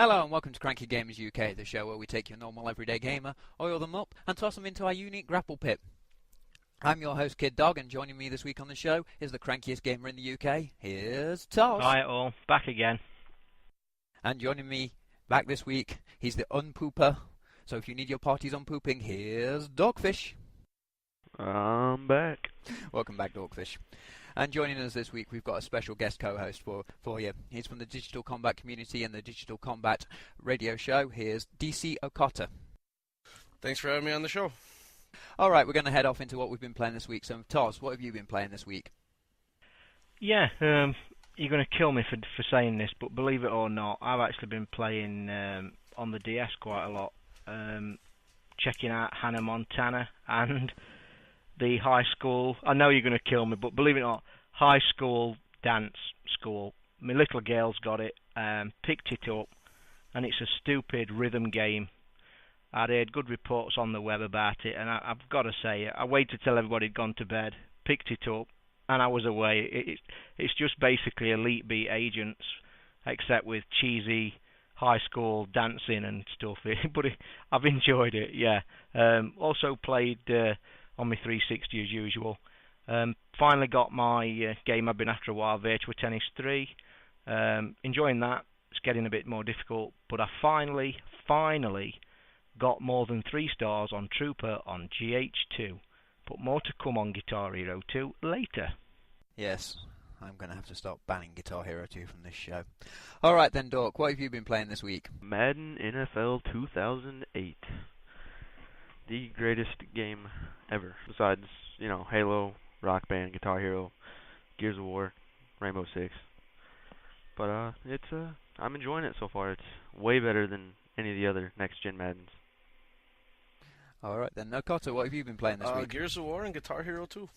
Hello and welcome to Cranky Gamers UK, the show where we take your normal everyday gamer, oil them up and toss them into our unique grapple pit. I'm your host Kid Dogg, and joining me this week on the show is the crankiest gamer in the UK. Here's Toz. Hi all, back again. And joining me back this week, he's the unpooper. So if you need your parties unpooping, here's Dorkfish. I'm back. Welcome back, Dorkfish. And joining us this week, we've got a special guest co-host for you. He's from the Digital Combat community and the Digital Combat radio show. Here's DC Okota. Thanks for having me on the show. All right, we're going to head off into what we've been playing this week. So, Toz, what have you been playing this week? Yeah, you're going to kill me for saying this, but believe it or not, I've actually been playing on the DS quite a lot. Checking out Hannah Montana and the high school, I know you're going to kill me, but believe it or not, high school dance school. My little girl's got it, picked it up, and it's a stupid rhythm game. I'd heard good reports on the web about it, and I've got to say, I waited till everybody had gone to bed, picked it up, and I was away. It's just basically Elite Beat Agents, except with cheesy high school dancing and stuff. But I've enjoyed it, yeah. Also played on my 360 as usual. Finally got my game I've been after a while, Virtua Tennis 3. Enjoying that. It's getting a bit more difficult, but I finally got more than 3 stars on Trooper on GH2. But more to come on Guitar Hero 2 later. Yes, I'm going to have to stop banning Guitar Hero 2 from this show. All right then, Dork, what have you been playing this week? Madden NFL 2008. The greatest game ever. Besides, Halo, Rock Band, Guitar Hero, Gears of War, Rainbow Six. But I'm enjoying it so far. It's way better than any of the other next-gen Maddens. All right then, Okota, what have you been playing this week? Gears of War and Guitar Hero 2.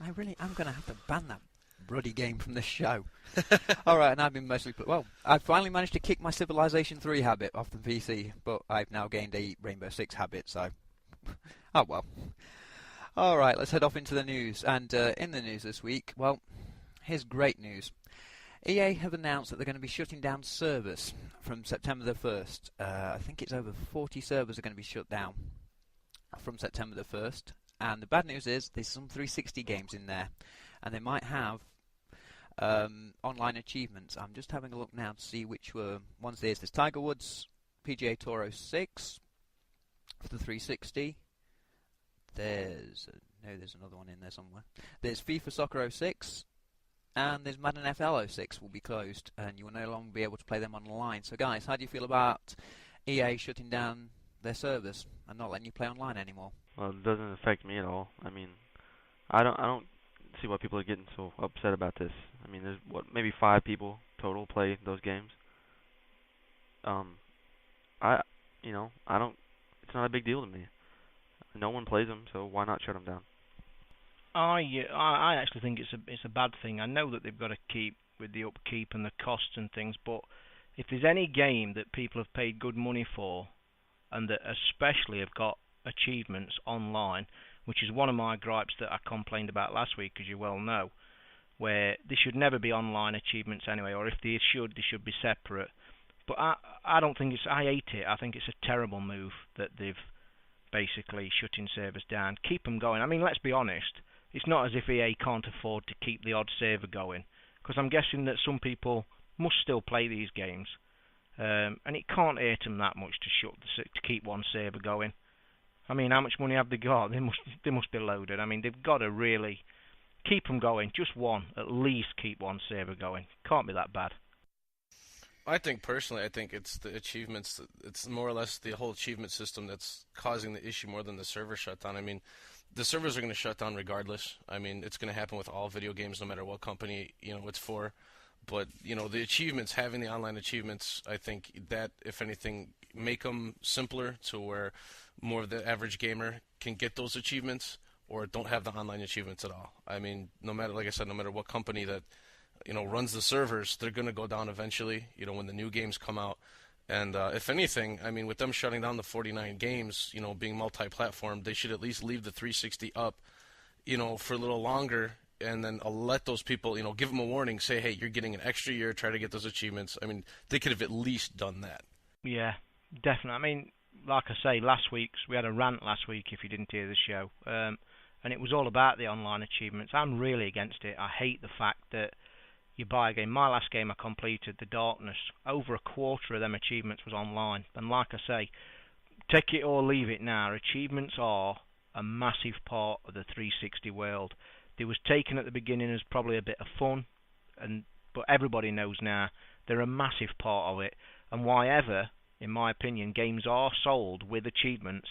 I'm going to have to ban that bloody game from this show. All right, and I've been mostly... I finally managed to kick my Civilization 3 habit off the PC, but I've now gained a Rainbow Six habit, so... oh, well. All right, let's head off into the news. And in the news this week, well, here's great news. EA have announced that they're going to be shutting down servers from September the 1st. I think it's over 40 servers are going to be shut down from September the 1st. And the bad news is there's some 360 games in there. And they might have online achievements. I'm just having a look now to see which ones there's. There's Tiger Woods, PGA Tour 06 for the 360. There's another one in there somewhere. There's FIFA Soccer 06. And there's Madden FL 06 will be closed, and you will no longer be able to play them online. So, guys, how do you feel about EA shutting down their servers and not letting you play online anymore? Well, it doesn't affect me at all. I mean, I don't see why people are getting so upset about this. I mean, there's maybe 5 people total play those games. I don't. It's not a big deal to me. No one plays them, so why not shut them down? I actually think it's a bad thing. I know that they've got to keep with the upkeep and the costs and things, but if there's any game that people have paid good money for, and that especially have got achievements online, which is one of my gripes that I complained about last week, as you well know, where they should never be online achievements anyway, or if they should be separate. But I don't think I hate it. I think it's a terrible move that they've basically shutting servers down. Keep them going. I mean, let's be honest. It's not as if EA can't afford to keep the odd server going, because I'm guessing that some people must still play these games, and it can't hurt them that much to keep one server going. I mean, how much money have they got? They must be loaded. I mean, they've got to really keep them going. Just one, at least keep one server going. Can't be that bad. I think it's the achievements. It's more or less the whole achievement system that's causing the issue more than the server shutdown. I mean, the servers are going to shut down regardless. I mean, it's going to happen with all video games, no matter what company it's for. But the achievements, having the online achievements, I think that, if anything, make them simpler to where more of the average gamer can get those achievements, or don't have the online achievements at all. I mean, no matter what company that runs the servers, they're going to go down eventually, when the new games come out. And if anything, I mean, with them shutting down the 49 games, being multi-platform, they should at least leave the 360 up, for a little longer, and then let those people, give them a warning, say, hey, you're getting an extra year, try to get those achievements. I mean, they could have at least done that. Yeah, definitely. I mean, like I say, we had a rant last week, if you didn't hear the show, and it was all about the online achievements. I'm really against it. I hate the fact that you buy a game. My last game I completed, The Darkness, over a quarter of them achievements was online. And like I say, take it or leave it now, achievements are a massive part of the 360 world. They was taken at the beginning as probably a bit of fun, but everybody knows now they're a massive part of it. And why ever, in my opinion, games are sold with achievements,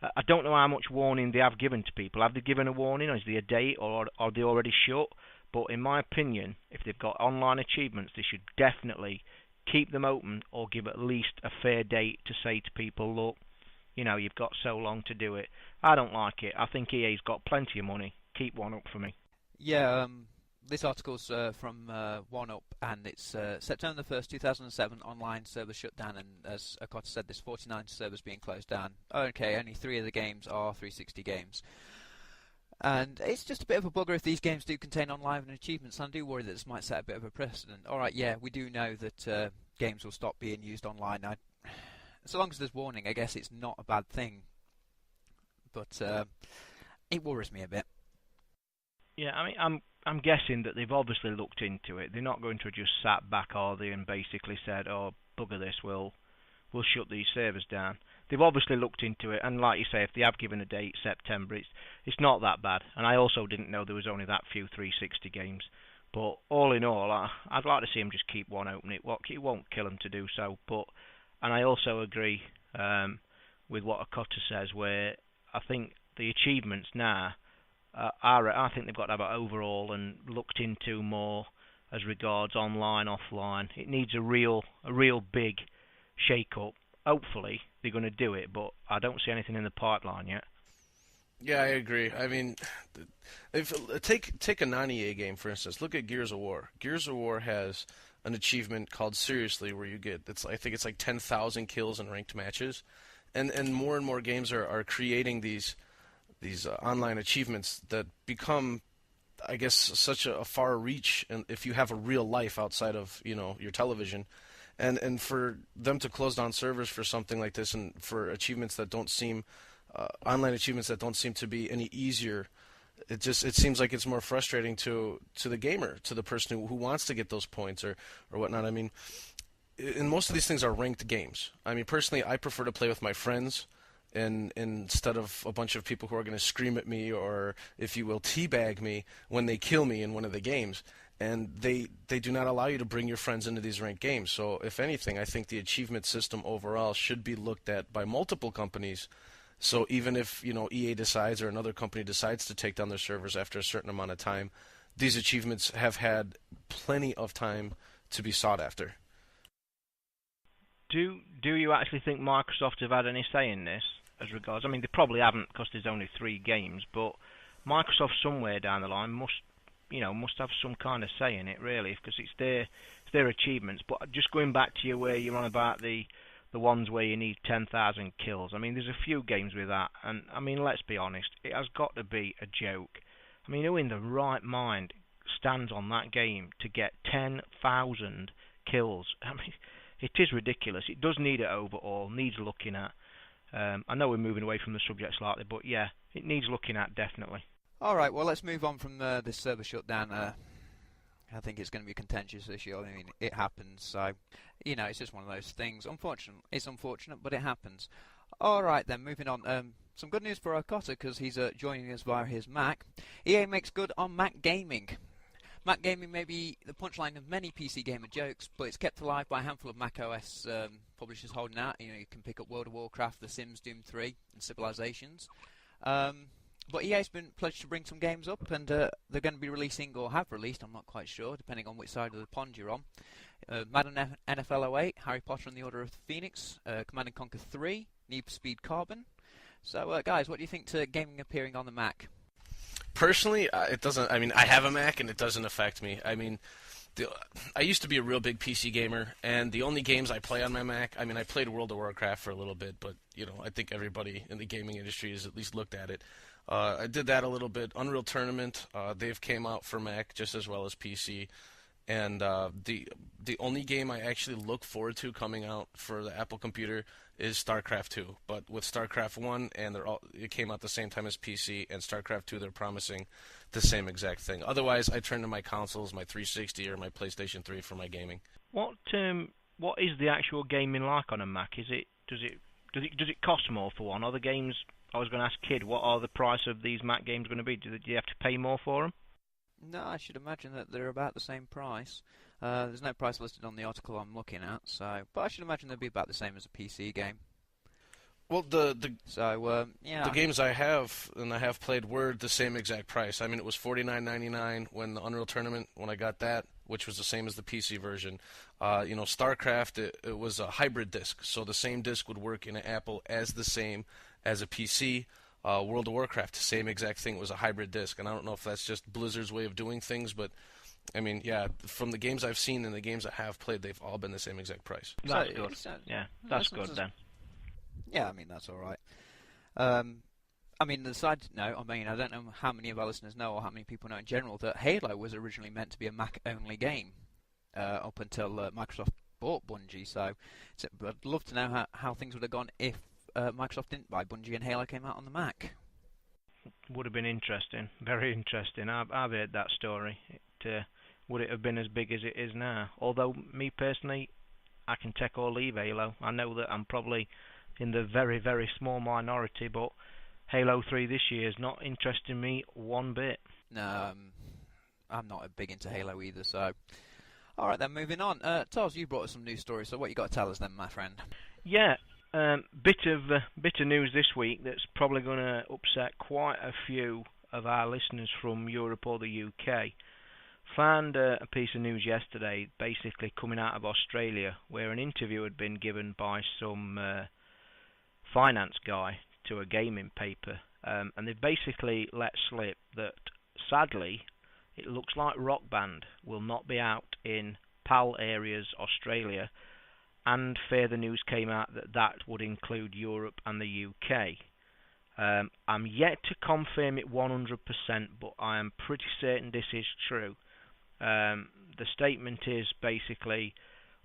I don't know how much warning they have given to people. Have they given a warning, or is there a date, or are they already shut? But in my opinion, if they've got online achievements, they should definitely keep them open or give at least a fair date to say to people, look, you've got so long to do it. I don't like it. I think EA's got plenty of money. Keep one up for me. Yeah, this article's from 1UP, and it's September the 1st, 2007, online server shut down, and as Akota said, there's 49 servers being closed down. Okay, only 3 of the games are 360 games. And it's just a bit of a bugger if these games do contain online achievements. I do worry that this might set a bit of a precedent. Alright, yeah, we do know that games will stop being used online. So long as there's warning, I guess it's not a bad thing. But it worries me a bit. Yeah, I mean, I'm guessing that they've obviously looked into it. They're not going to have just sat back, are they, and basically said, oh, bugger this, we'll shut these servers down. They've obviously looked into it, and like you say, if they have given a date, September, it's not that bad. And I also didn't know there was only that few 360 games. But all in all, I'd like to see them just keep one open. It won't kill them to do so. And I also agree with what Akota says, where I think the achievements now I think they've got to have it overall and looked into more as regards online, offline. It needs a real big shake-up. Hopefully they're going to do it, but I don't see anything in the pipeline yet. Yeah, I agree. I mean, take a non-EA game, for instance. Look at Gears of War. Gears of War has an achievement called Seriously, where you get, I think it's like 10,000 kills in ranked matches. And more games are creating these online achievements that become, I guess, such a far reach, and if you have a real life outside of your television, and for them to close down servers for something like this, and for achievements that don't seem online achievements that don't seem to be any easier, it seems like it's more frustrating to the gamer, to the person who wants to get those points or whatnot. I mean, and most of these things are ranked games. I mean, personally, I prefer to play with my friends. And instead of a bunch of people who are going to scream at me or, if you will, teabag me when they kill me in one of the games. And they do not allow you to bring your friends into these ranked games. So if anything, I think the achievement system overall should be looked at by multiple companies. So even if EA decides or another company decides to take down their servers after a certain amount of time, these achievements have had plenty of time to be sought after. Do you actually think Microsoft have had any say in this? As regards, I mean, they probably haven't because there's only 3 games, but Microsoft somewhere down the line must have some kind of say in it, really, because it's their achievements. But just going back to you where you're on about the ones where you need 10,000 kills. I mean, there's a few games with that, and I mean, let's be honest, it has got to be a joke. I mean, who in the right mind stands on that game to get 10,000 kills? I mean, it is ridiculous. It does need an overhaul, needs looking at. I know we're moving away from the subject slightly, but yeah, it needs looking at, definitely. All right, well, let's move on from this server shutdown. I think it's going to be a contentious issue. I mean, it happens, so, it's just one of those things. It's unfortunate, but it happens. All right, then, moving on. Some good news for Okota, because he's joining us via his Mac. EA makes good on Mac gaming. Mac gaming may be the punchline of many PC gamer jokes, but it's kept alive by a handful of Mac OS publishers holding out. You can pick up World of Warcraft, The Sims, Doom 3, and Civilizations. But EA's been pledged to bring some games up, and they're going to be releasing, or have released, I'm not quite sure, depending on which side of the pond you're on. Madden NFL 08, Harry Potter and the Order of the Phoenix, Command & Conquer 3, Need for Speed Carbon. So, guys, what do you think to gaming appearing on the Mac? Personally, it doesn't. I mean, I have a Mac, and it doesn't affect me. I mean, I used to be a real big PC gamer, and the only games I play on my Mac, I mean, I played World of Warcraft for a little bit, but, I think everybody in the gaming industry has at least looked at it. I did that a little bit. Unreal Tournament, they've came out for Mac just as well as PC. And the only game I actually look forward to coming out for the Apple computer is StarCraft 2. But with StarCraft 1, and it came out the same time as PC, and StarCraft 2, they're promising the same exact thing. Otherwise, I turn to my consoles, my 360 or my PlayStation 3 for my gaming. What is the actual gaming like on a Mac? Does it cost more for one? Are the games, I was going to ask Kid, what are the price of these Mac games going to be? Do you have to pay more for them? No, I should imagine that they're about the same price. There's no price listed on the article I'm looking at, but I should imagine they'll be about the same as a PC game. Well, the yeah. games I have and I have played were the same exact price. I mean, it was $49.99 when the Unreal Tournament, when I got that, which was the same as the PC version. StarCraft, it was a hybrid disc, so the same disc would work in an Apple as the same as a PC. World of Warcraft, same exact thing. It was a hybrid disc, and I don't know if that's just Blizzard's way of doing things, but I mean, yeah, from the games I've seen and the games I have played, they've all been the same exact price. That's good. Yeah, that's good then. Yeah, I mean, that's all right. I mean, the side note, I mean, I don't know how many of our listeners know or how many people know in general that Halo was originally meant to be a Mac-only game up until Microsoft bought Bungie. So I'd love to know how things would have gone if Microsoft didn't buy Bungie and Halo came out on the Mac. Would have been interesting, very interesting. I've heard that story. Would it have been as big as it is now? Although, me personally, I can take or leave Halo. I know that I'm probably in the very, very small minority, but Halo 3 this year is not interesting me one bit. No, I'm not big into Halo either, so... Alright then, moving on. Toz, you brought us some news stories, so what you got to tell us then, my friend? Yeah, bit of news this week that's probably going to upset quite a few of our listeners from Europe or the UK. Found a piece of news yesterday, basically coming out of Australia, where an interview had been given by some finance guy to a gaming paper, and they've basically let slip that, sadly, it looks like Rock Band will not be out in PAL areas, Australia, and further news came out that would include Europe and the UK. I'm yet to confirm it 100%, but I am pretty certain this is true. The statement is basically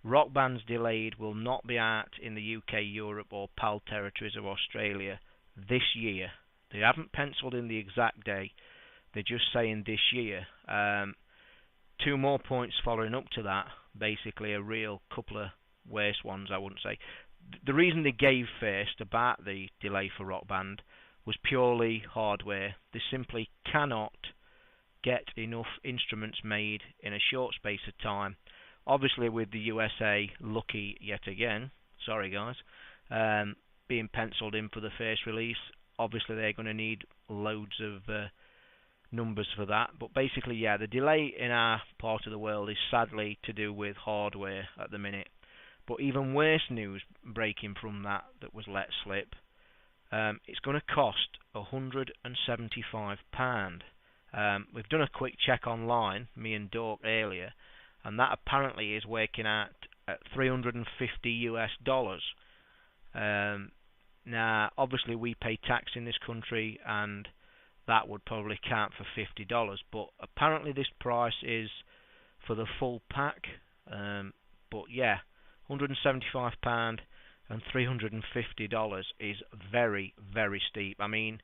Rock Band's delayed, will not be out in the UK, Europe or PAL territories of Australia this year. They haven't penciled in the exact day, they're just saying this year. Two more points following up to that, basically a real couple of worse ones, I wouldn't say. The reason they gave first about the delay for Rock Band was purely hardware. They simply cannot get enough instruments made in a short space of time. Obviously with the USA lucky yet again, sorry guys, being penciled in for the first release, obviously they're going to need loads of numbers for that. But basically, yeah, the delay in our part of the world is sadly to do with hardware at the minute. But even worse news breaking from that was let slip. It's going to cost £175. We've done a quick check online, me and Dork earlier, and that apparently is working out at $350 US. Now, obviously, we pay tax in this country, and that would probably count for $50. But apparently, this price is for the full pack. But yeah, £175 and $350 is very, very steep. I mean,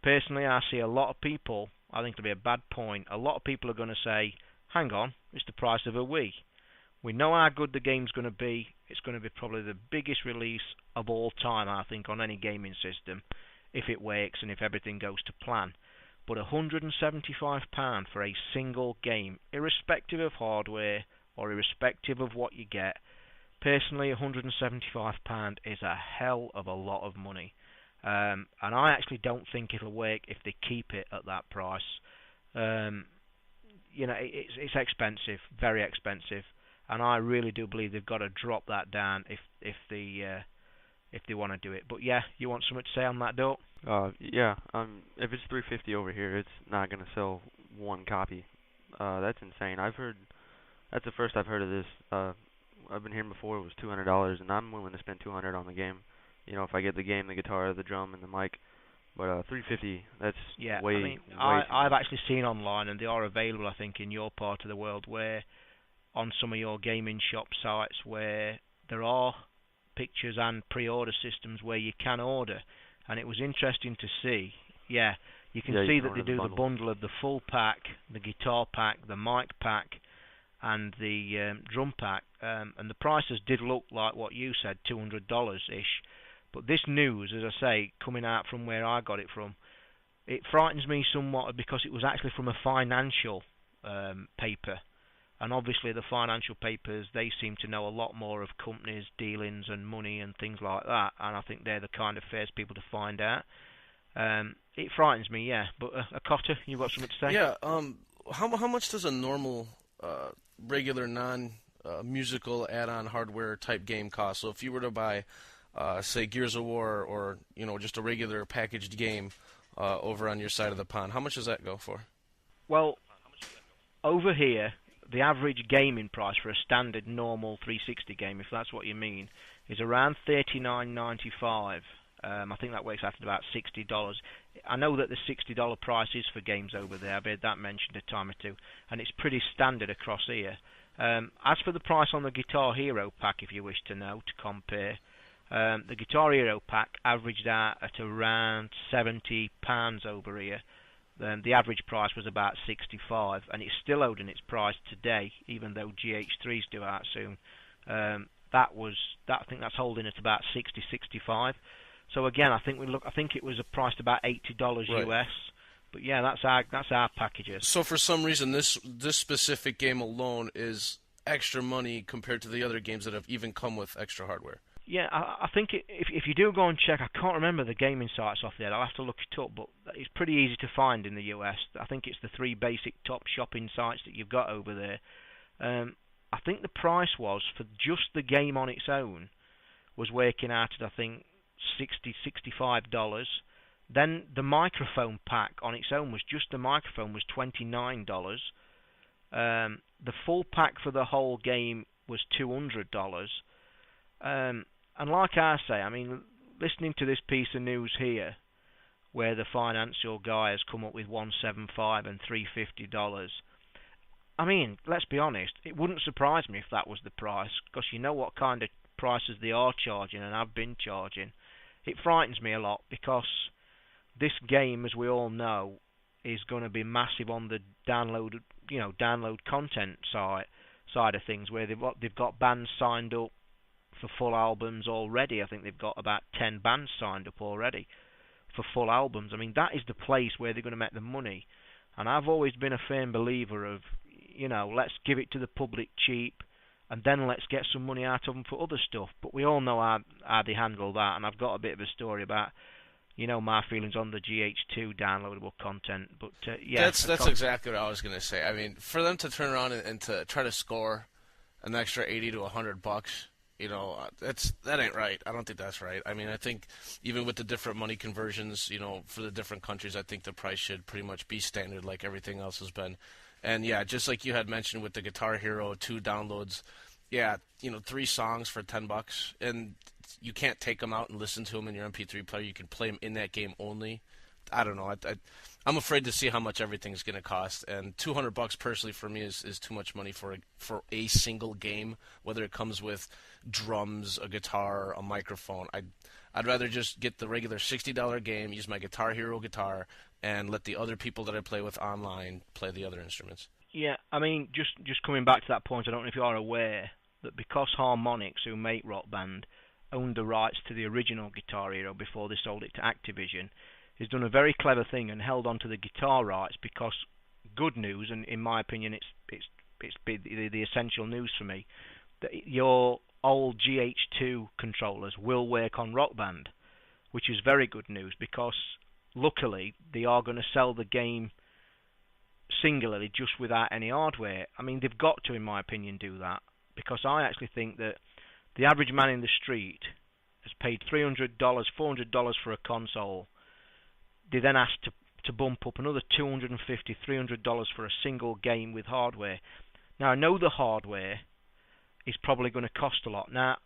personally, I see a lot of people. I think it'll be a bad point. A lot of people are going to say, hang on, it's the price of a Wii. We know how good the game's going to be. It's going to be probably the biggest release of all time, I think, on any gaming system, if it works and if everything goes to plan. But £175 for a single game, irrespective of hardware or irrespective of what you get, personally, £175 is a hell of a lot of money. And I actually don't think it'll work if they keep it at that price. It's expensive, very expensive, and I really do believe they've got to drop that down if they want to do it. But yeah, you want something to say on that, Doc? Yeah. If it's $350 over here, it's not gonna sell one copy. That's insane. That's the first I've heard of this. I've been hearing before it was $200, and I'm willing to spend $200 on the game. You know, if I get the game, the guitar, the drum, and the mic, But 350, that's Yeah, way, I mean, way too I've much. actually seen online, and they are available, I think, in your part of the world, where on some of your gaming shop sites where there are pictures and pre-order systems where you can order, and it was interesting to see. Yeah, you can Yeah, you see can that they order the do the bundle. bundle of the full pack, the guitar pack, the mic pack, and the drum pack, and the prices did look like what you said, $200-ish. But this news, as I say, coming out from where I got it from, it frightens me somewhat because it was actually from a financial paper. And obviously the financial papers, they seem to know a lot more of companies' dealings and money and things like that. And I think they're the kind of first people to find out. It frightens me, yeah. But Cotter, you got something to say? Yeah. How much does a normal regular non musical add-on hardware type game cost? So if you were to buy, say, Gears of War, or just a regular packaged game over on your side of the pond, how much does that go for? Well, over here, the average gaming price for a standard normal 360 game, if that's what you mean, is around $39.95. I think that works out at about $60. I know that the $60 price is for games over there. I've heard that mentioned a time or two, and it's pretty standard across here. As for the price on the Guitar Hero pack, if you wish to know, to compare, the Guitar Hero pack averaged out at around £70 over here. The average price was about 65, and it's still holding its price today, even though GH3s due out soon. I think that's holding at about 60, 65. So again, I think it was priced about $80 Right. US. But yeah, that's our packages. So for some reason, this specific game alone is extra money compared to the other games that have even come with extra hardware. Yeah, I think if you do go and check, I can't remember the gaming sites off there. I'll have to look it up, but it's pretty easy to find in the US. I think it's the 3 basic top shopping sites that you've got over there. I think the price was for just the game on its own was working out at, I think, $65. Then the microphone pack on its own was just the microphone was $29. The full pack for the whole game was $200. And like I say, I mean, listening to this piece of news here, where the financial guy has come up with $175 and $350, I mean, let's be honest, it wouldn't surprise me if that was the price, because you know what kind of prices they are charging and have been charging. It frightens me a lot because this game, as we all know, is going to be massive on the download content side of things, where they've got bands signed up for full albums already. I think they've got about 10 bands signed up already for full albums. I mean, that is the place where they're going to make the money. And I've always been a firm believer of, let's give it to the public cheap, and then let's get some money out of them for other stuff. But we all know how they handle that, and I've got a bit of a story about, my feelings on the GH2 downloadable content. But yeah, That's exactly what I was going to say. I mean, for them to turn around and to try to score an extra $80 to $100, that ain't right. I don't think that's right. I mean, I think even with the different money conversions, for the different countries, I think the price should pretty much be standard like everything else has been. And yeah, just like you had mentioned with the Guitar Hero 2 downloads, yeah, 3 songs for $10, and you can't take them out and listen to them in your MP3 player. You can play them in that game only. I don't know. I'm afraid to see how much everything's going to cost, and $200 personally for me is too much money for a single game. Whether it comes with drums, a guitar, a microphone, I'd rather just get the regular $60 game, use my Guitar Hero guitar, and let the other people that I play with online play the other instruments. Yeah, I mean, just coming back to that point, I don't know if you are aware that because Harmonix, who make Rock Band, owned the rights to the original Guitar Hero before they sold it to Activision, has done a very clever thing and held on to the guitar rights, because good news, and in my opinion it's the essential news for me, that your old GH2 controllers will work on Rock Band, which is very good news, because luckily they are going to sell the game singularly just without any hardware. I mean, they've got to, in my opinion, do that, because I actually think that the average man in the street has paid $300, $400 for a console. They then ask to bump up another $250, $300 for a single game with hardware. Now, I know the hardware is probably going to cost a lot. Now,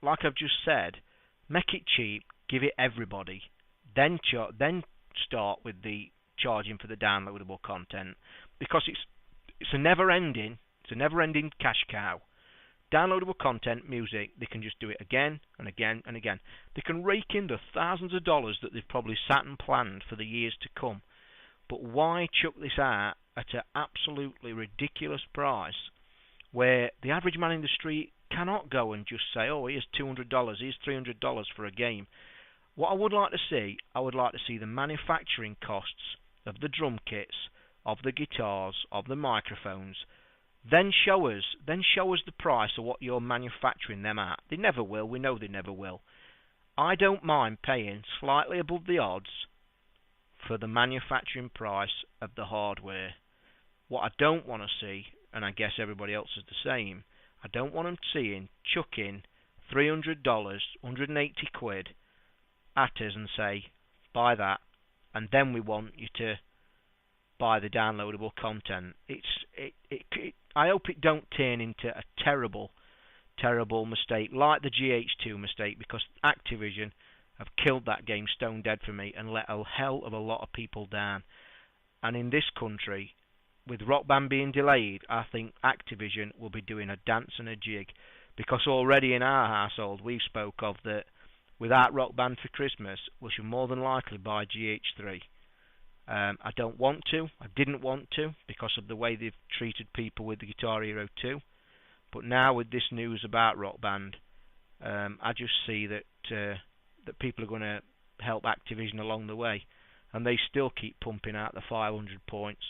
like I've just said, make it cheap, give it everybody, then start with the charging for the downloadable content, because it's a never-ending cash cow. Downloadable content, music, they can just do it again and again and again. They can rake in the thousands of dollars that they've probably sat and planned for the years to come. But why chuck this out at an absolutely ridiculous price where the average man in the street cannot go and just say, oh, here's $200, here's $300 for a game. What I would like to see, the manufacturing costs of the drum kits, of the guitars, of the microphones. Then show us the price of what you're manufacturing them at. They never will. We know they never will. I don't mind paying slightly above the odds for the manufacturing price of the hardware. What I don't want to see, and I guess everybody else is the same, I don't want them chucking $300, 180 quid at us and say, buy that, and then we want you to buy the downloadable content. I hope it don't turn into a terrible mistake like the GH2 mistake, because Activision have killed that game stone dead for me and let a hell of a lot of people down. And in this country, with Rock Band being delayed, I think Activision will be doing a dance and a jig, because already in our household we spoke of that without Rock Band for Christmas we should more than likely buy GH3. I don't want to. I didn't want to because of the way they've treated people with the Guitar Hero 2. But now with this news about Rock Band, I just see that people are going to help Activision along the way, and they still keep pumping out the 500 points.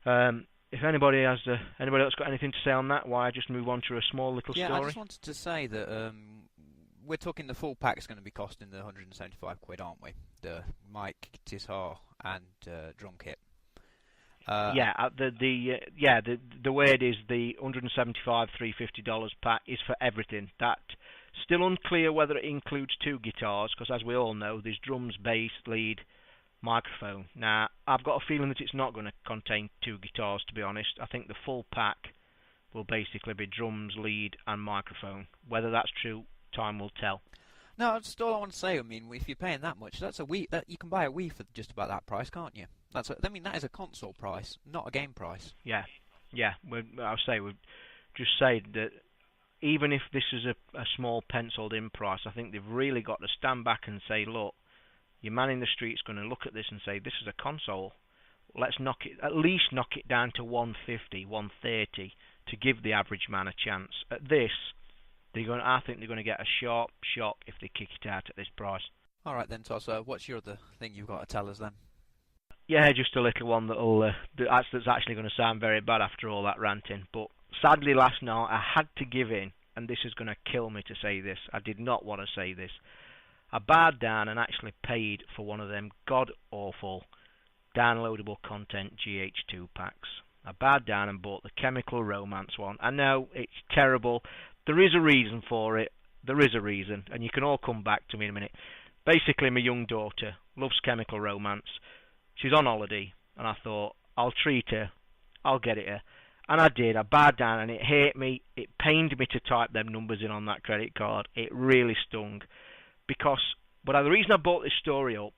If anybody else got anything to say on that, why I just move on to a small little story? I just wanted to say that we're talking the full pack's going to be costing the 175 quid, aren't we? The mic, guitar, and drum kit. The way it is, the $175, $350 pack is for everything. That still unclear whether it includes two guitars, because as we all know, there's drums, bass, lead, microphone. Now, I've got a feeling that it's not going to contain two guitars, to be honest. I think the full pack will basically be drums, lead, and microphone. Whether that's true, time will tell. No, that's all I want to say. I mean, if you're paying that much, that's a Wii. You can buy a Wii for just about that price, can't you? That is a console price, not a game price. Yeah. I'll say we've just said that even if this is a small penciled-in price, I think they've really got to stand back and say, look, your man in the street's going to look at this and say, this is a console. Let's at least knock it down to 150, 130 to give the average man a chance. At this, I think they're going to get a sharp shock if they kick it out at this price. All right then, Toz. What's your other thing you've got to tell us then? Yeah, just a little one that's actually going to sound very bad after all that ranting. But sadly, last night I had to give in, and this is going to kill me to say this. I did not want to say this. I bowed down and actually paid for one of them god-awful downloadable content GH2 packs. I bowed down and bought the Chemical Romance one. I know, it's terrible. There is a reason for it. There is a reason, and you can all come back to me in a minute. Basically, my young daughter loves Chemical Romance. She's on holiday, and I thought, I'll treat her. I'll get it her. And I did. I bowed down, and it hurt me. It pained me to type them numbers in on that credit card. It really stung. But the reason I brought this story up,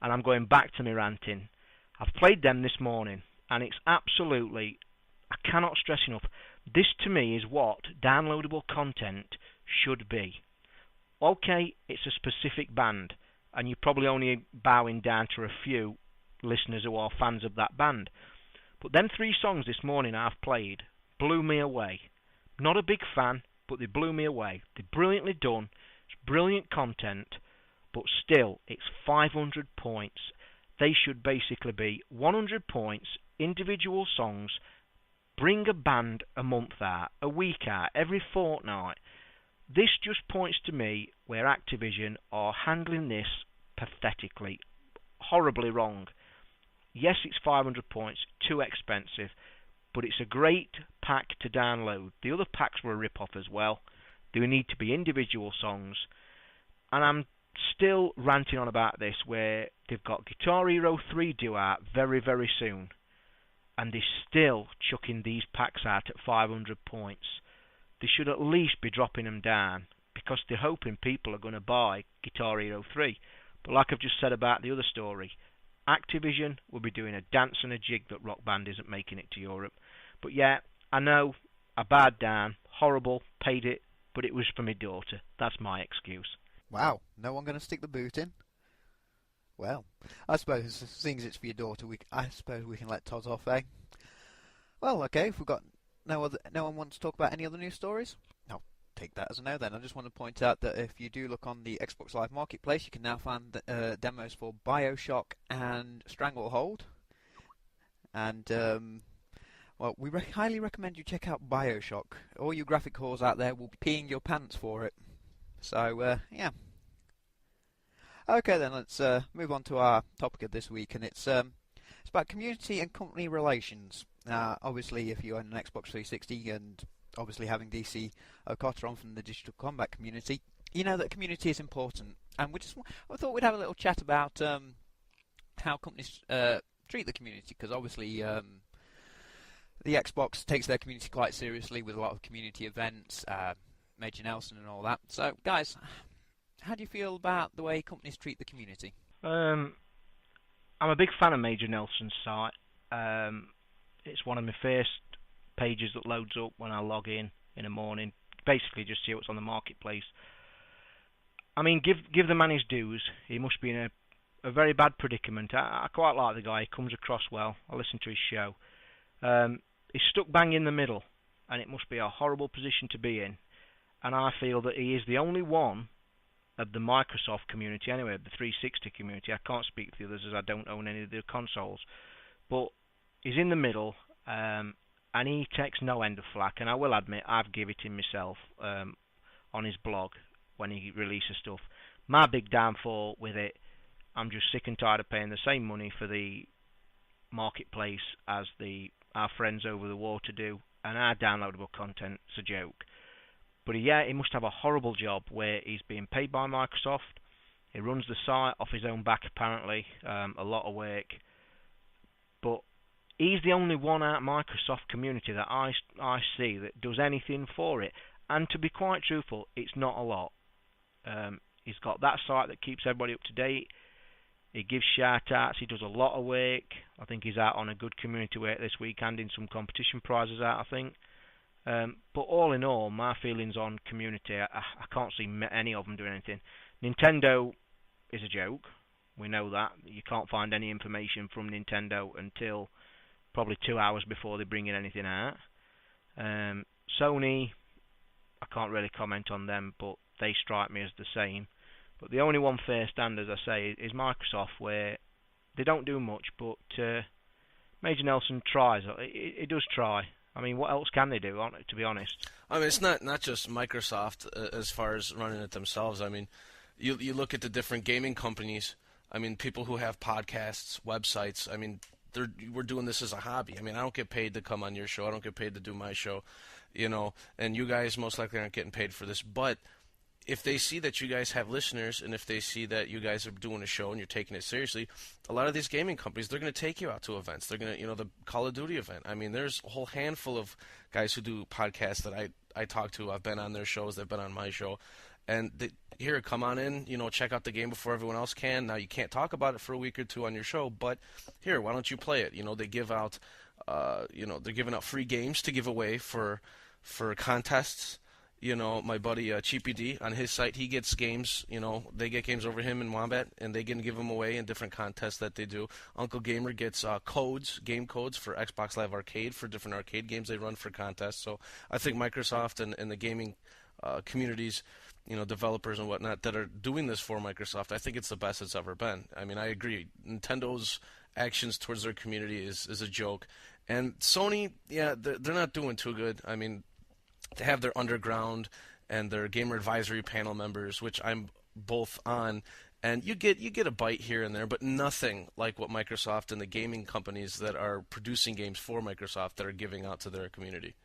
and I'm going back to my ranting, I've played them this morning, and it's absolutely, I cannot stress enough, this to me is what downloadable content should be. Okay, it's a specific band, and you're probably only bowing down to a few listeners who are fans of that band. But them 3 songs this morning I've played blew me away. Not a big fan, but they blew me away. They're brilliantly done. It's brilliant content, but still, it's 500 points. They should basically be 100 points, individual songs. Bring a band a month out, a week out, every fortnight. This just points to me where Activision are handling this pathetically, horribly wrong. Yes, it's 500 points, too expensive, but it's a great pack to download. The other packs were a rip-off as well. There need to be individual songs. And I'm still ranting on about this, where they've got Guitar Hero 3 due out very, very soon. And they're still chucking these packs out at 500 points. They should at least be dropping them down, because they're hoping people are going to buy Guitar Hero 3. But like I've just said about the other story, Activision will be doing a dance and a jig that Rock Band isn't making it to Europe. But yeah, I know, I bowed down, horrible, paid it, but it was for my daughter. That's my excuse. Wow, no one going to stick the boot in? Well, I suppose, seeing as it's for your daughter, I suppose we can let Toz off, eh? Well, okay, if we've got no one wants to talk about any other news stories? I'll take that as a no then. I just want to point out that if you do look on the Xbox Live Marketplace, you can now find demos for BioShock and Stranglehold. And, well, we highly recommend you check out BioShock. All you graphic whores out there will be peeing your pants for it. So, yeah. Okay then, let's move on to our topic of this week, and it's about community and company relations. Obviously, if you own an Xbox 360 and obviously having DC O'Cotter on from the Digital Combat community, you know that community is important. And I thought we'd have a little chat about how companies treat the community, because obviously the Xbox takes their community quite seriously with a lot of community events, Major Nelson and all that. So, guys, how do you feel about the way companies treat the community? I'm a big fan of Major Nelson's site. It's one of my first pages that loads up when I log in the morning. Basically, just see what's on the marketplace. I mean, give the man his dues. He must be in a very bad predicament. I quite like the guy. He comes across well. I listen to his show. He's stuck bang in the middle, and it must be a horrible position to be in. And I feel that he is the only one of the Microsoft community, anyway, the 360 community. I can't speak for the others as I don't own any of the consoles. But he's in the middle, and he takes no end of flack. And I will admit, I've given it him myself on his blog when he releases stuff. My big downfall with it, I'm just sick and tired of paying the same money for the marketplace as our friends over the water do, and our downloadable content is a joke. But yeah, he must have a horrible job where he's being paid by Microsoft. He runs the site off his own back, apparently, a lot of work. But he's the only one out of Microsoft community that I see that does anything for it. And to be quite truthful, it's not a lot. He's got that site that keeps everybody up to date. He gives shout-outs. He does a lot of work. I think he's out on a good community work this week, handing some competition prizes out, I think. But all in all, my feelings on community, I can't see any of them doing anything. Nintendo is a joke. We know that. You can't find any information from Nintendo until probably 2 hours before they bring in anything out. Sony, I can't really comment on them, but they strike me as the same. But the only one fair stand, as I say, is Microsoft, where they don't do much, but Major Nelson tries. He does try. I mean, what else can they do, to be honest? I mean, it's not just Microsoft as far as running it themselves. I mean, you look at the different gaming companies. I mean, people who have podcasts, websites. I mean, we're doing this as a hobby. I mean, I don't get paid to come on your show. I don't get paid to do my show, and you guys most likely aren't getting paid for this. But if they see that you guys have listeners, and if they see that you guys are doing a show and you're taking it seriously, a lot of these gaming companies, they're going to take you out to events. They're going to, the Call of Duty event. I mean, there's a whole handful of guys who do podcasts that I talk to. I've been on their shows. They've been on my show. And here, come on in, check out the game before everyone else can. Now, you can't talk about it for a week or two on your show, but here, why don't you play it? They give out, they're giving out free games to give away for contests. My buddy Cheapy D on his site, he gets games. They get games over him and Wombat, and they can give them away in different contests that they do. Uncle Gamer gets game codes for Xbox Live Arcade for different arcade games they run for contests. So I think Microsoft and the gaming communities, developers and whatnot that are doing this for Microsoft, I think it's the best it's ever been. I mean, I agree. Nintendo's actions towards their community is a joke, and Sony, yeah, they're not doing too good. I mean, they have their underground and their gamer advisory panel members, which I'm both on, and you get a bite here and there, but nothing like what Microsoft and the gaming companies that are producing games for Microsoft that are giving out to their community.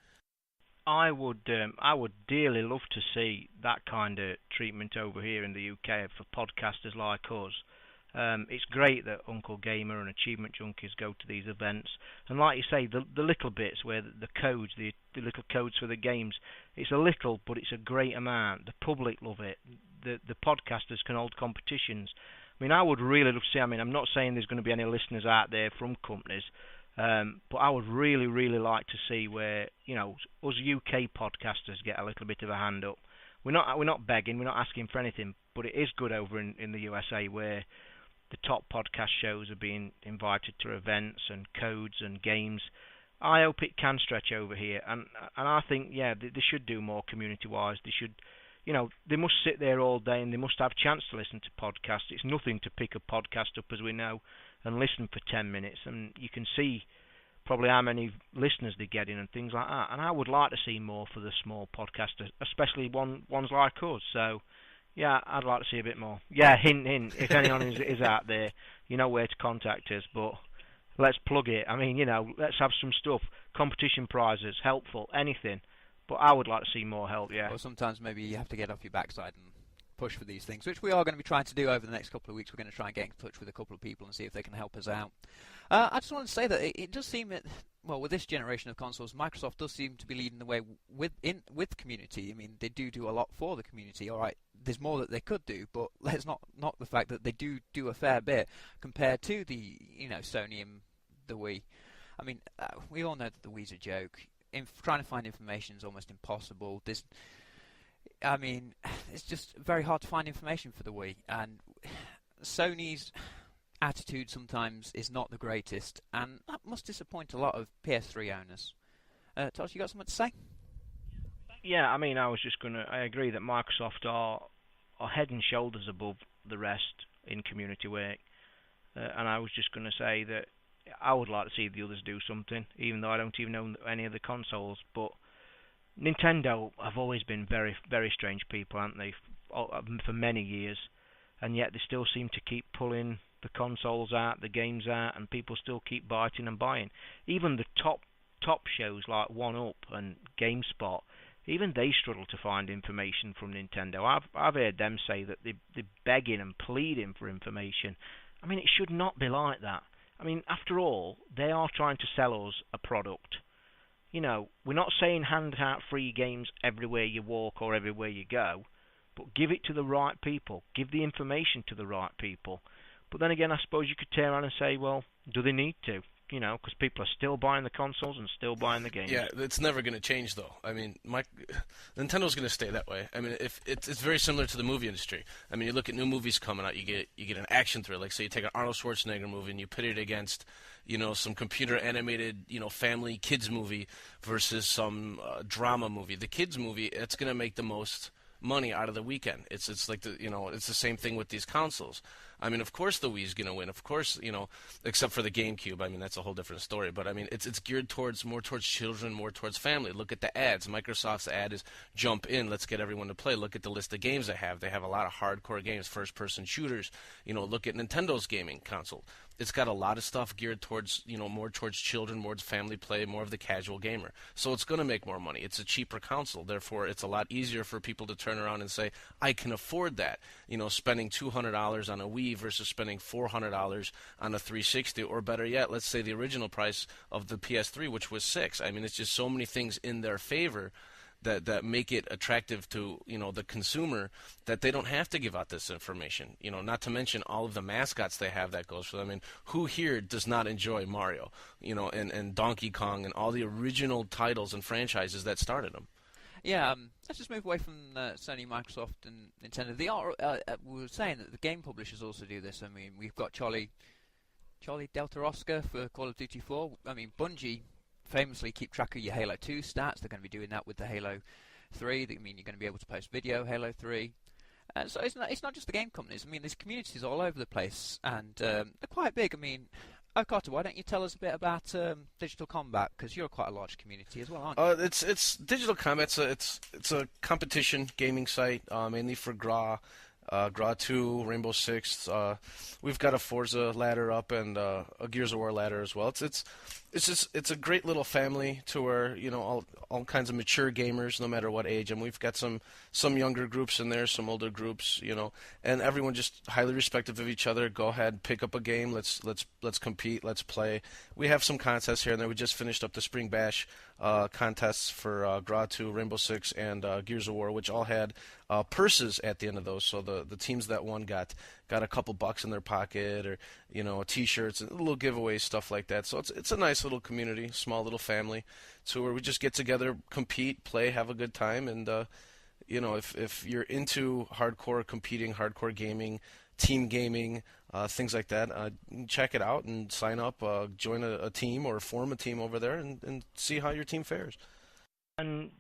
I would dearly love to see that kind of treatment over here in the UK for podcasters like us. It's great that Uncle Gamer and Achievement Junkies go to these events, and like you say, the little bits where the codes, the little codes for the games, it's a little, but it's a great amount. The public love it. The podcasters can hold competitions, I mean, I would really love to see. I mean, I'm not saying there's going to be any listeners out there from companies, but I would really, really like to see where, you know, us UK podcasters get a little bit of a hand up. We're not begging, we're not asking for anything, but it is good over in the USA where the top podcast shows are being invited to events and codes and games. I hope it can stretch over here, and I think, yeah, they should do more community-wise. They should, you know, they must sit there all day and they must have a chance to listen to podcasts. It's nothing to pick a podcast up, as we know, and listen for 10 minutes, and you can see probably how many listeners they're getting and things like that. And I would like to see more for the small podcasters, especially ones like us. So, yeah, I'd like to see a bit more. Yeah, hint, hint. If anyone is out there, you know where to contact us. But let's plug it. I mean, you know, let's have some stuff. Competition prizes, helpful, anything. But I would like to see more help, yeah. Well, sometimes maybe you have to get off your backside and push for these things, which we are going to be trying to do over the next couple of weeks. We're going to try and get in touch with a couple of people and see if they can help us out. I just want to say that it does seem that, well, with this generation of consoles, Microsoft does seem to be leading the way with community. I mean, they do a lot for the community. All right, there's more that they could do, but let's not knock the fact that they do a fair bit compared to the, you know, Sony and the Wii. I mean, we all know that the Wii's a joke. Trying to find information is almost impossible. I mean, it's just very hard to find information for the Wii, and Sony's attitude sometimes is not the greatest, and that must disappoint a lot of PS3 owners. Toz, you got something to say? Yeah, I mean, I agree that Microsoft are head and shoulders above the rest in community work, and I was just going to say that I would like to see the others do something, even though I don't even know any of the consoles. But Nintendo have always been very, very strange people, haven't they, for many years, and yet they still seem to keep pulling the consoles out, the games out, and people still keep biting and buying. Even the top shows like 1UP and GameSpot, even they struggle to find information from Nintendo. I've heard them say that they're begging and pleading for information. I mean, it should not be like that. I mean, after all, they are trying to sell us a product. You know, we're not saying hand out free games everywhere you walk or everywhere you go, but give it to the right people. Give the information to the right people. But then again, I suppose you could turn around and say, well, do they need to? You know, because people are still buying the consoles and still buying the games. Yeah, it's never going to change, though. I mean, Nintendo's going to stay that way. I mean, if it's very similar to the movie industry. I mean, you look at new movies coming out, you get an action thriller. Like, say, you take an Arnold Schwarzenegger movie and you put it against, you know, some computer animated, you know, family kids movie versus some drama movie. The kids movie, it's going to make the most money out of the weekend. It's like it's the same thing with these consoles. I mean, of course the Wii's going to win. Of course, you know, except for the GameCube. I mean, that's a whole different story. But I mean, it's geared more towards children, more towards family. Look at the ads. Microsoft's ad is jump in, let's get everyone to play. Look at the list of games they have. They have a lot of hardcore games, first-person shooters. You know, look at Nintendo's gaming console. It's got a lot of stuff geared towards, you know, more towards children, more towards family play, more of the casual gamer. So it's going to make more money. It's a cheaper console. Therefore, it's a lot easier for people to turn around and say, I can afford that. You know, spending $200 on a Wii versus spending $400 on a 360, or better yet, let's say the original price of the PS3, which was $6. I mean, it's just so many things in their favor that make it attractive to, you know, the consumer, that they don't have to give out this information. You know, not to mention all of the mascots they have that goes for them. I mean, who here does not enjoy Mario, you know, and Donkey Kong and all the original titles and franchises that started them? Yeah, let's just move away from Sony, Microsoft, and Nintendo. They are, we were saying that the game publishers also do this. I mean, we've got Charlie Delta Oscar for Call of Duty 4. I mean, Bungie famously keep track of your Halo 2 stats. They're going to be doing that with the Halo 3. I mean, you're going to be able to post video, Halo 3. So it's not just the game companies. I mean, there's communities all over the place, and they're quite big. I mean, Carter, why don't you tell us a bit about Digital Combat, because you're quite a large community as well, aren't you? It's Digital Combat. It's a competition gaming site, mainly for GRA. GRA 2, Rainbow Six. We've got a Forza ladder up and a Gears of War ladder as well. It's a great little family to where, you know, all kinds of mature gamers, no matter what age. And we've got some younger groups in there, some older groups, you know, and everyone just highly respectful of each other. Go ahead, pick up a game. Let's compete. Let's play. We have some contests here and there. We just finished up the Spring Bash contests for GRA 2, Rainbow Six, and Gears of War, which all had purses at the end of those. So the teams that won got a couple bucks in their pocket, or T-shirts and little giveaways, stuff like that. So it's a nice little community, small little family, so where we just get together, compete, play, have a good time, and if you're into hardcore competing, hardcore gaming, team gaming, things like that, check it out and sign up, join a team or form a team over there, and see how your team fares. And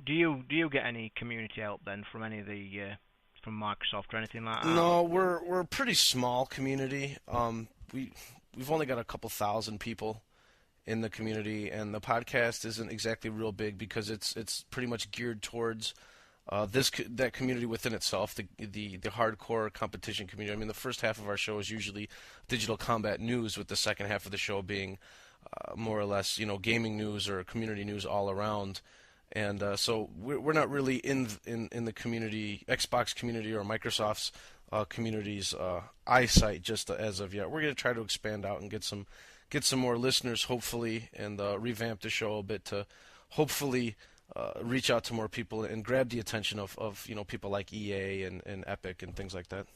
do you get any community help then from any of the from Microsoft or anything like that? No, we're a pretty small community. We've only got a couple thousand people in the community, and the podcast isn't exactly real big because it's pretty much geared towards that community within itself, the hardcore competition community. I mean, the first half of our show is usually digital combat news, with the second half of the show being more or less gaming news or community news all around. And so we're not really in the community, Xbox community or Microsoft's community's eyesight just as of yet. We're going to try to expand out and get some more listeners, hopefully, and revamp the show a bit to hopefully reach out to more people and grab the attention of people like EA and Epic and things like that.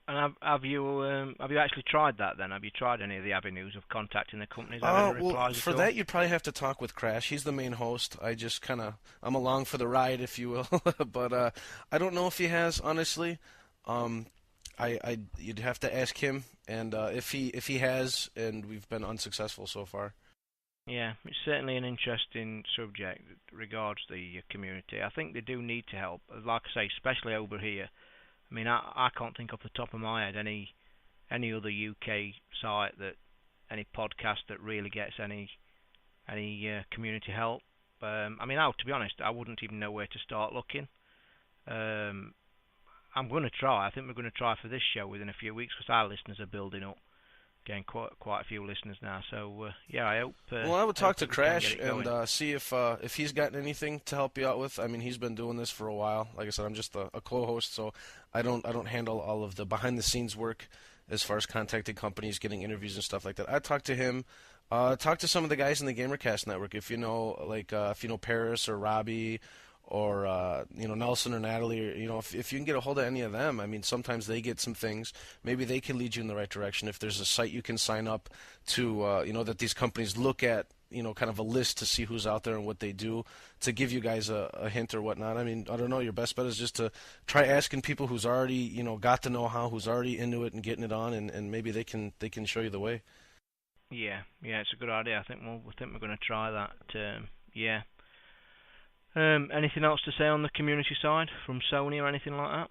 And have you actually tried that then? Have you tried any of the avenues of contacting the companies? Well, for that you'd probably have to talk with Crash. He's the main host. I just I'm along for the ride, if you will. But I don't know if he has, honestly. You'd have to ask him, and if he has, and we've been unsuccessful so far. Yeah, it's certainly an interesting subject regards the community. I think they do need to help, like I say, especially over here. I mean, I can't think off the top of my head any other UK site, any podcast that really gets any community help. I mean, to be honest, I wouldn't even know where to start looking. I'm going to try. I think we're going to try for this show within a few weeks, because our listeners are building up, getting quite a few listeners now. So yeah, I hope. Well, I would talk to Crash and see if he's gotten anything to help you out with. I mean, he's been doing this for a while. Like I said, I'm just a co-host, so I don't handle all of the behind-the-scenes work as far as contacting companies, getting interviews and stuff like that. I talk to him. Talk to some of the guys in the GamerCast network. If you know Paris or Robbie, or Nelson or Natalie, or if you can get a hold of any of them. I mean, sometimes they get some things. Maybe they can lead you in the right direction. If there's a site you can sign up to, that these companies look at, kind of a list to see who's out there and what they do, to give you guys a hint or whatnot. I mean, I don't know. Your best bet is just to try asking people who's already, got the know-how, who's already into it and getting it on, and maybe they can show you the way. Yeah, it's a good idea. I think we're going to try that. Yeah. Anything else to say on the community side from Sony or anything like that?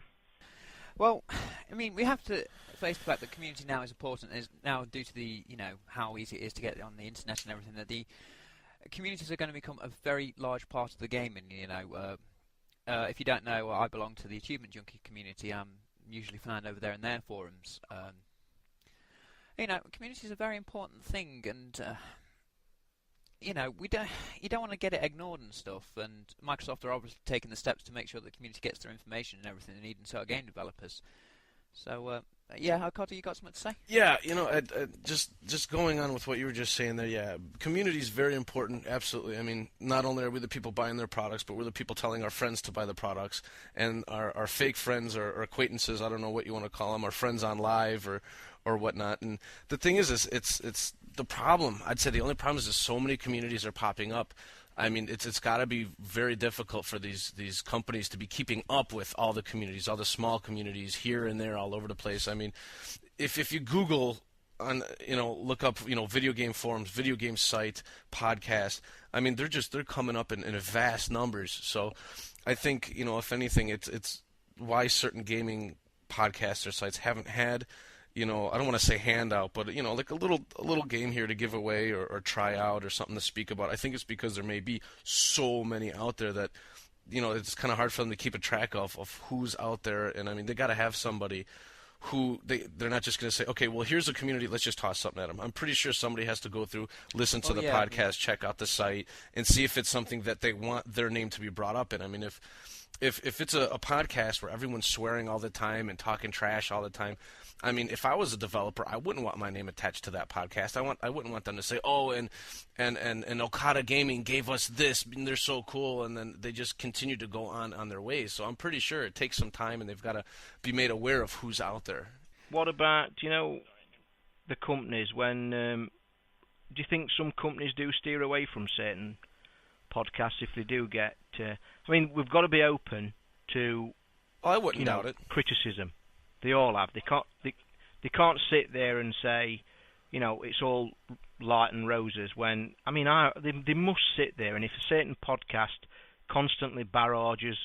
Well, I mean, we have to face the fact that community now is important. Is now due to the how easy it is to get on the internet and everything, that the communities are going to become a very large part of the game. And if you don't know, I belong to the Achievement Junkie community. I'm usually found over there in their forums. Community is a very important thing, and you don't want to get it ignored and stuff. And Microsoft are obviously taking the steps to make sure the community gets their information and everything they need, and so are game developers. So Carter, you got something to say? Yeah, just going on with what you were just saying there. Yeah, community is very important. Absolutely. I mean, not only are we the people buying their products, but we're the people telling our friends to buy the products, and our fake friends or acquaintances. I don't know what you want to call them. Our friends on live or whatnot. And the thing is it's the problem. I'd say the only problem is that so many communities are popping up. I mean, it's got to be very difficult for these companies to be keeping up with all the communities, all the small communities here and there, all over the place. I mean, if you Google look up video game forums, video game site, podcast. I mean, they're coming up in vast numbers. So I think if anything, it's why certain gaming podcasts or sites haven't had. I don't want to say handout, but like a little game here to give away or try out or something to speak about. I think it's because there may be so many out there that it's kind of hard for them to keep a track of who's out there. And I mean, they got to have somebody who they're not just going to say, okay, well, here's a community, let's just toss something at them. I'm pretty sure somebody has to go through, listen to the podcast, check out the site, and see if it's something that they want their name to be brought up in. I mean, if it's a podcast where everyone's swearing all the time and talking trash all the time, I mean, if I was a developer, I wouldn't want my name attached to that podcast. I wouldn't want them to say, oh, and Okada Gaming gave us this, and they're so cool, and then they just continue to go on their ways. So I'm pretty sure it takes some time, and they've got to be made aware of who's out there. What about, the companies? When do you think some companies do steer away from certain podcasts if they do get? I mean, we've got to be open to. Oh, I wouldn't doubt it. Criticism. They all have. They can't sit there and say, it's all light and roses. When they must sit there, and if a certain podcast constantly barrages,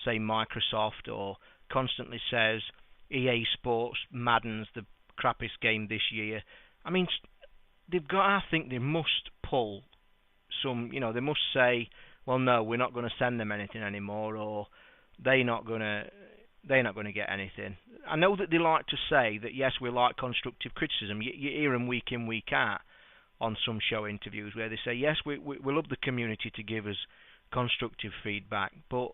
say Microsoft, or constantly says EA Sports Madden's the crappiest game this year, I mean, they've got. I think they must pull some. They must say, well, no, we're not going to send them anything anymore, or they're not going to get anything. I know that they like to say that, yes, we like constructive criticism. You hear them week in, week out on some show interviews where they say, yes, we love the community to give us constructive feedback. But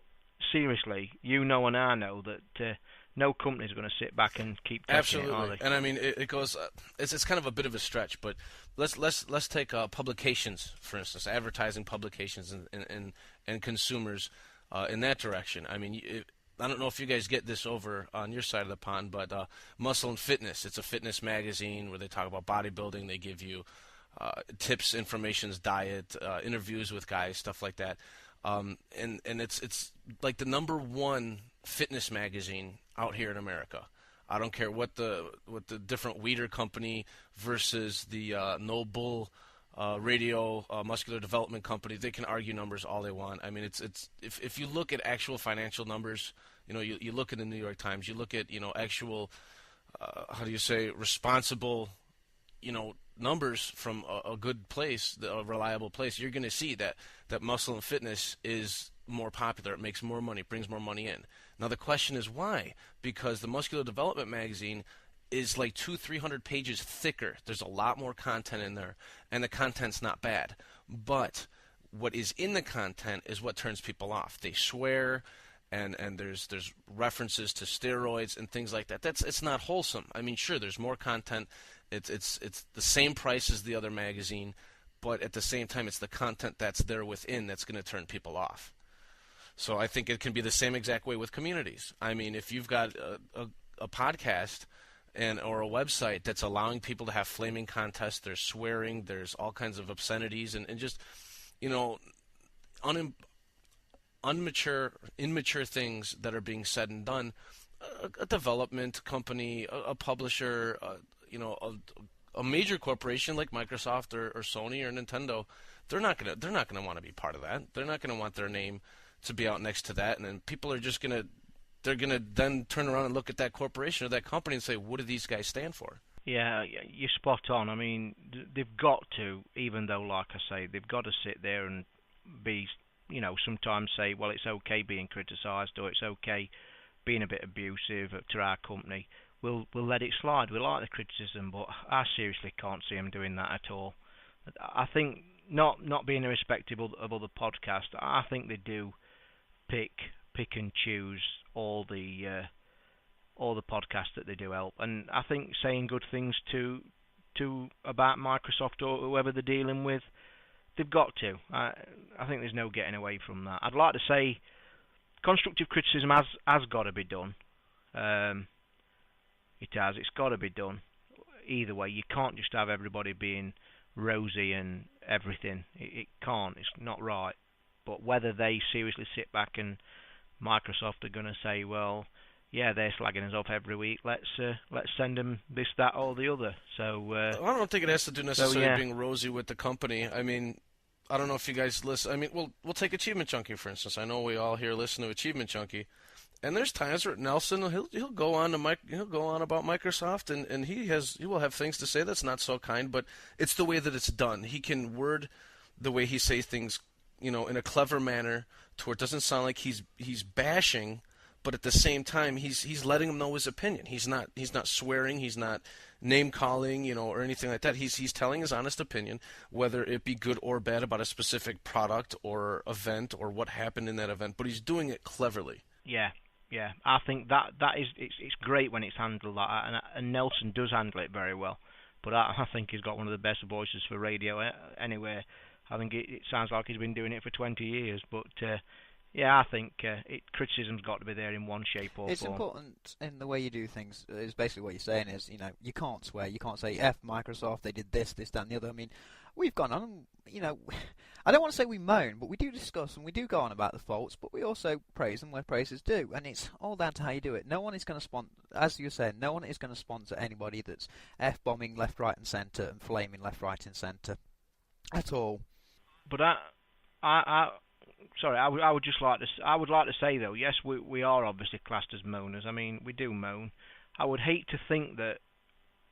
seriously, and I know that no company is going to sit back and keep taking it, are they? And I mean, it goes. It's kind of a bit of a stretch, but let's take publications, for instance, advertising publications and consumers in that direction. I mean, I don't know if you guys get this over on your side of the pond, but Muscle and Fitness. It's a fitness magazine where they talk about bodybuilding. They give you tips, information, diet, interviews with guys, stuff like that. And it's like the #1 fitness magazine out here in America. I don't care what the different Weeder company versus the No Bull radio muscular development company. They can argue numbers all they want. I mean, it's if you look at actual financial numbers, you look at the New York Times, you look at actual responsible numbers from a good place, a reliable place, you're going to see that Muscle and Fitness is more popular. It makes more money, brings more money in. Now the question is why? Because the Muscular Development magazine is like 200-300 pages thicker. There's a lot more content in there, and the content's not bad. But what is in the content is what turns people off. They swear, and there's references to steroids and things like that. It's not wholesome. I mean, sure, there's more content. It's the same price as the other magazine, but at the same time, it's the content that's there within that's going to turn people off. So I think it can be the same exact way with communities. I mean, if you've got a podcast or a website that's allowing people to have flaming contests, there's swearing, there's all kinds of obscenities, and just immature things that are being said and done, a development company, a publisher, a major corporation like Microsoft or Sony or Nintendo, they're not gonna want to be part of that. They're not gonna want their name to be out next to that, and then people are just gonna then turn around and look at that corporation or that company and say, what do these guys stand for? Yeah, you're spot on. I mean, they've got to, even though, like I say, they've got to sit there and be, sometimes say, well, it's okay being criticised, or it's okay being a bit abusive to our company. We'll let it slide. We like the criticism, but I seriously can't see them doing that at all. I think not being irrespective of other podcasts, I think they do pick and choose all the podcasts that they do help, and I think saying good things to about Microsoft or whoever they're dealing with, they've got to. I think there's no getting away from that. I'd like to say constructive criticism has got to be done. It has. It's got to be done. Either way, you can't just have everybody being rosy and everything. It can't. It's not right. But whether they seriously sit back and Microsoft are going to say, well, yeah, they're slagging us off every week, let's send them this, that, or the other. So I don't think it has to do necessarily being rosy with the company. I mean, I don't know if you guys listen. I mean, we'll take Achievement Junkie for instance. I know we all here listen to Achievement Junkie, and there's times where Nelson he'll go on about Microsoft, and he will have things to say that's not so kind, but it's the way that it's done. He can word the way he says things, in a clever manner, to where it doesn't sound like he's bashing, but at the same time, he's letting him know his opinion. He's not swearing. He's not name calling, or anything like that. He's telling his honest opinion, whether it be good or bad about a specific product or event or what happened in that event. But he's doing it cleverly. Yeah. I think that is it's great when it's handled like that, and Nelson does handle it very well. But I think he's got one of the best voices for radio anyway. I think it sounds like he's been doing it for 20 years. But I think criticism's got to be there in one shape or form. It's important in the way you do things. Is basically what you're saying is, you can't swear. You can't say F Microsoft. They did this, that, and the other. I mean, we've gone on. I don't want to say we moan, but we do discuss and we do go on about the faults. But we also praise them where praise is due, and it's all down to how you do it. No one is going to sponsor, as you said, no one is going to sponsor anybody that's F-bombing left, right, and centre and flaming left, right, and centre at all. But I would just like to say though, yes, we are obviously classed as moaners. I mean, we do moan. I would hate to think that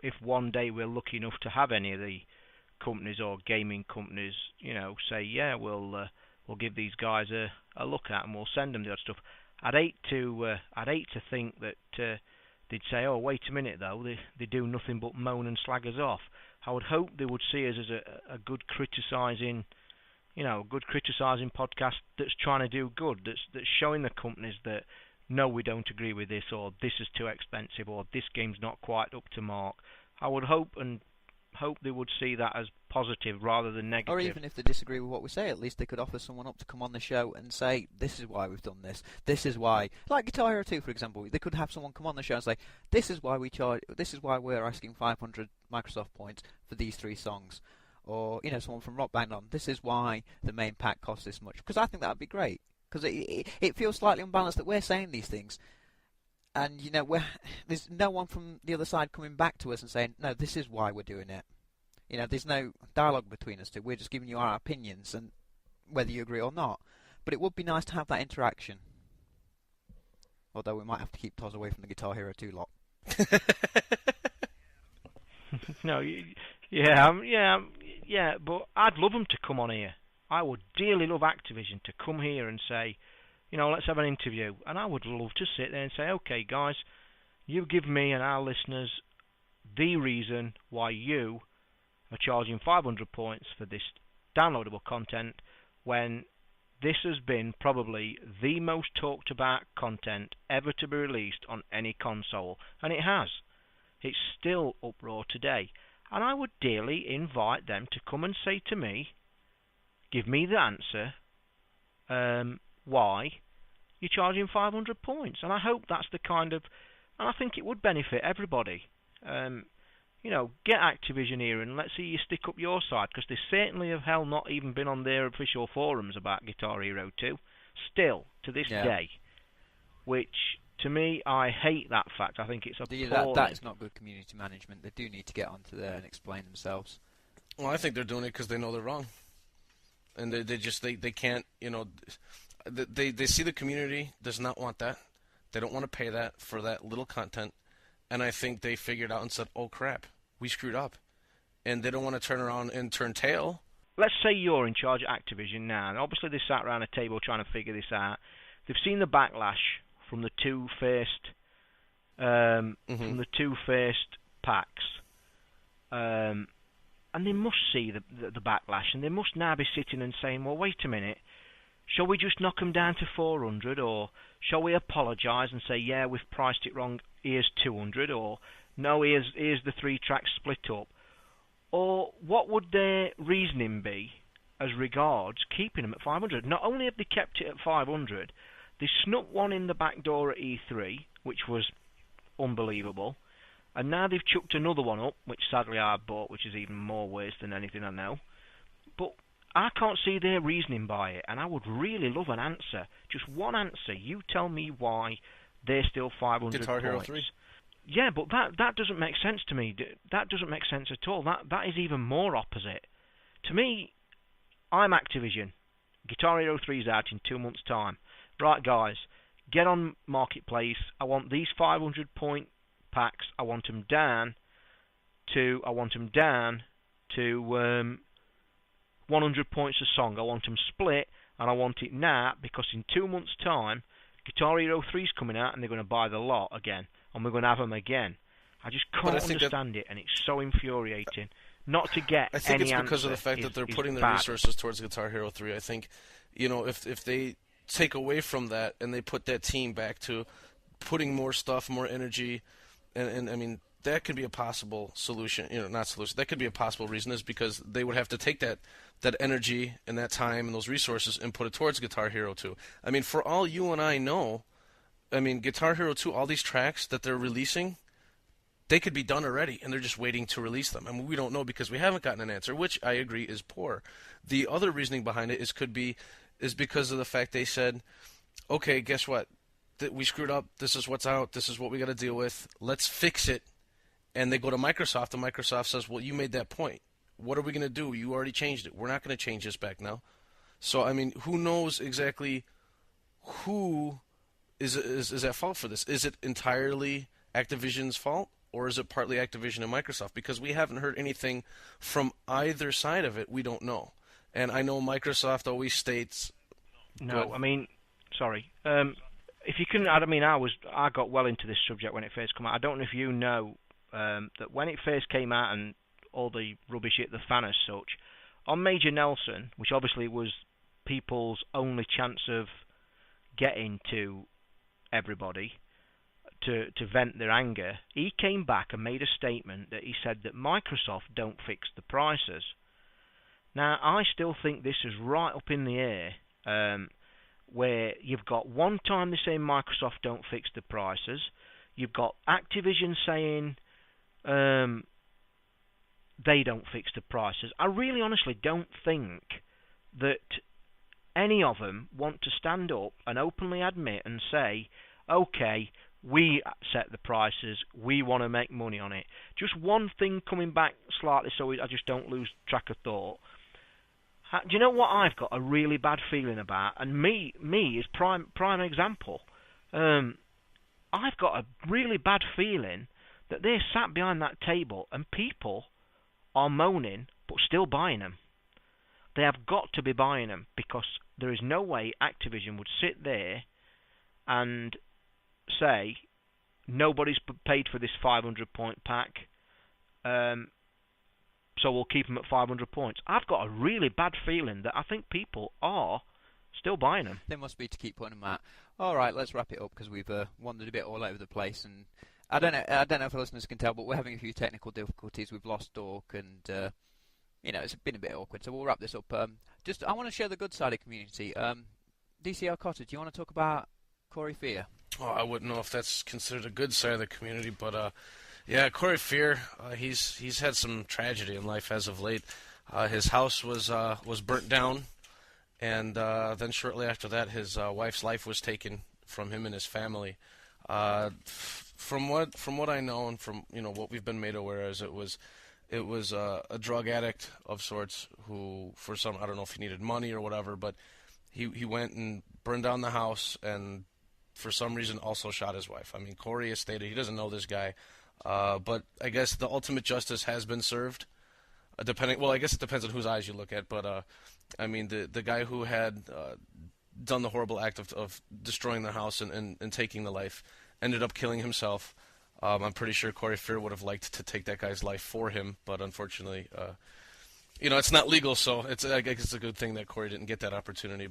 if one day we're lucky enough to have any of the companies or gaming companies, say, yeah, we'll give these guys a look at and we'll send them the odd stuff. I'd hate to think that they'd say, oh, wait a minute though, they do nothing but moan and slag us off. I would hope they would see us as a good criticising podcast that's trying to do good, that's showing the companies that no, we don't agree with this, or this is too expensive, or this game's not quite up to mark. I would hope they would see that as positive rather than negative. Or even if they disagree with what we say, at least they could offer someone up to come on the show and say, this is why we've done this. This is why. Like Guitar Hero 2, for example, they could have someone come on the show and say, this is why we're asking 500 Microsoft points for these 3 songs. Or, someone from Rock Band on, this is why the main pack costs this much. Because I think that would be great. Because it feels slightly unbalanced that we're saying these things. And, there's no one from the other side coming back to us and saying, no, this is why we're doing it. There's no dialogue between us two. We're just giving you our opinions, and whether you agree or not. But it would be nice to have that interaction. Although we might have to keep Toz away from the Guitar Hero 2 lot. No, but I'd love them to come on here. I would dearly love Activision to come here and say, let's have an interview. And I would love to sit there and say, okay, guys, you give me and our listeners the reason why you are charging 500 points for this downloadable content when this has been probably the most talked about content ever to be released on any console. And it has. It's still uproar today. And I would dearly invite them to come and say to me, give me the answer, why you're charging 500 points. And I hope that's the kind of... And I think it would benefit everybody. Get Activision here and let's see you stick up your side, because they certainly have hell not even been on their official forums about Guitar Hero 2. Still, to this day. Which, to me, I hate that fact. I think it's appalling. That is not good community management. They do need to get onto there and explain themselves. Well, I think they're doing it because they know they're wrong. And they can't, they see the community does not want that. They don't want to pay that for that little content. And I think they figured out and said, oh, crap, we screwed up. And they don't want to turn around and turn tail. Let's say you're in charge of Activision now, and obviously they sat around a table trying to figure this out. They've seen the backlash from the two first packs. And they must see the backlash, and they must now be sitting and saying, well, wait a minute, shall we just knock them down to 400, or shall we apologise and say, yeah, we've priced it wrong, here's 200, or no, here's the 3 tracks split up? Or what would their reasoning be as regards keeping them at 500? Not only have they kept it at 500, they snuck one in the back door at E3, which was unbelievable. And now they've chucked another one up, which sadly I bought, which is even more waste than anything I know. But I can't see their reasoning by it, and I would really love an answer. Just one answer. You tell me why they're still 500 Guitar Hero points. 3? Yeah, but that doesn't make sense to me. That doesn't make sense at all. That is even more opposite. To me, I'm Activision. Guitar Hero 3 is out in 2 months' time. Right, guys, get on Marketplace. I want these 500 point packs. I want them down to 100 points a song. I want them split, and I want it now, because in 2 months' time, Guitar Hero 3's coming out, and they're going to buy the lot again, and we're going to have them again. I just can't understand it, and it's so infuriating. Not to get I think any it's because of the fact that they're putting their resources towards Guitar Hero 3. I think, if they take away from that and they put that team back to putting more stuff, more energy, and I mean, that could be a possible solution. Not solution. That could be a possible reason, is because they would have to take that energy and that time and those resources and put it towards Guitar Hero 2. I mean, for all you and I know, I mean, Guitar Hero 2, all these tracks that they're releasing, they could be done already, and they're just waiting to release them. I mean, we don't know because we haven't gotten an answer, which I agree is poor. The other reasoning behind it is because of the fact they said, okay, guess what? We screwed up. This is what's out. This is what we got to deal with. Let's fix it. And they go to Microsoft, and Microsoft says, well, you made that point. What are we going to do? You already changed it. We're not going to change this back now. So, I mean, who knows exactly who is at fault for this? Is it entirely Activision's fault? Or is it partly Activision and Microsoft? Because we haven't heard anything from either side of it. We don't know. And I know Microsoft always states... No, I mean, sorry. If you couldn't... I mean, I got well into this subject when it first came out. I don't know if you know that when it first came out and all the rubbish hit the fan as such, on Major Nelson, which obviously was people's only chance of getting to everybody... To vent their anger, he came back and made a statement that he said that Microsoft don't fix the prices. Now, I still think this is right up in the air, where you've got one time they're saying Microsoft don't fix the prices, you've got Activision saying they don't fix the prices. I really honestly don't think that any of them want to stand up and openly admit and say, okay, we set the prices, we want to make money on it. Just one thing coming back slightly so I just don't lose track of thought. Do you know what I've got a really bad feeling about? And me is prime example. I've got a really bad feeling that they're sat behind that table and people are moaning but still buying them. They have got to be buying them, because there is no way Activision would sit there and say nobody's paid for this 500-point pack, so we'll keep them at 500 points. I've got a really bad feeling that I think people are still buying them. They must be to keep putting them out. All right, let's wrap it up because we've wandered a bit all over the place, and I don't know if the listeners can tell, but we're having a few technical difficulties. We've lost Dork, and it's been a bit awkward. So we'll wrap this up. I want to share the good side of community. DCR Cotter, do you want to talk about Corey Fear? Oh, I wouldn't know if that's considered a good side of the community, but yeah, Corey Fear, he's had some tragedy in life as of late. His house was burnt down, and then shortly after that, his wife's life was taken from him and his family. From what I know, and from what we've been made aware as, it was a drug addict of sorts who, for some, I don't know if he needed money or whatever, but he went and burned down the house and for some reason also shot his wife. I mean, Corey has stated he doesn't know this guy, but I guess the ultimate justice has been served. I guess it depends on whose eyes you look at, but I mean, the guy who had done the horrible act of destroying the house and taking the life ended up killing himself. I'm pretty sure Corey Fear would have liked to take that guy's life for him, but unfortunately, it's not legal, so I guess it's a good thing that Corey didn't get that opportunity.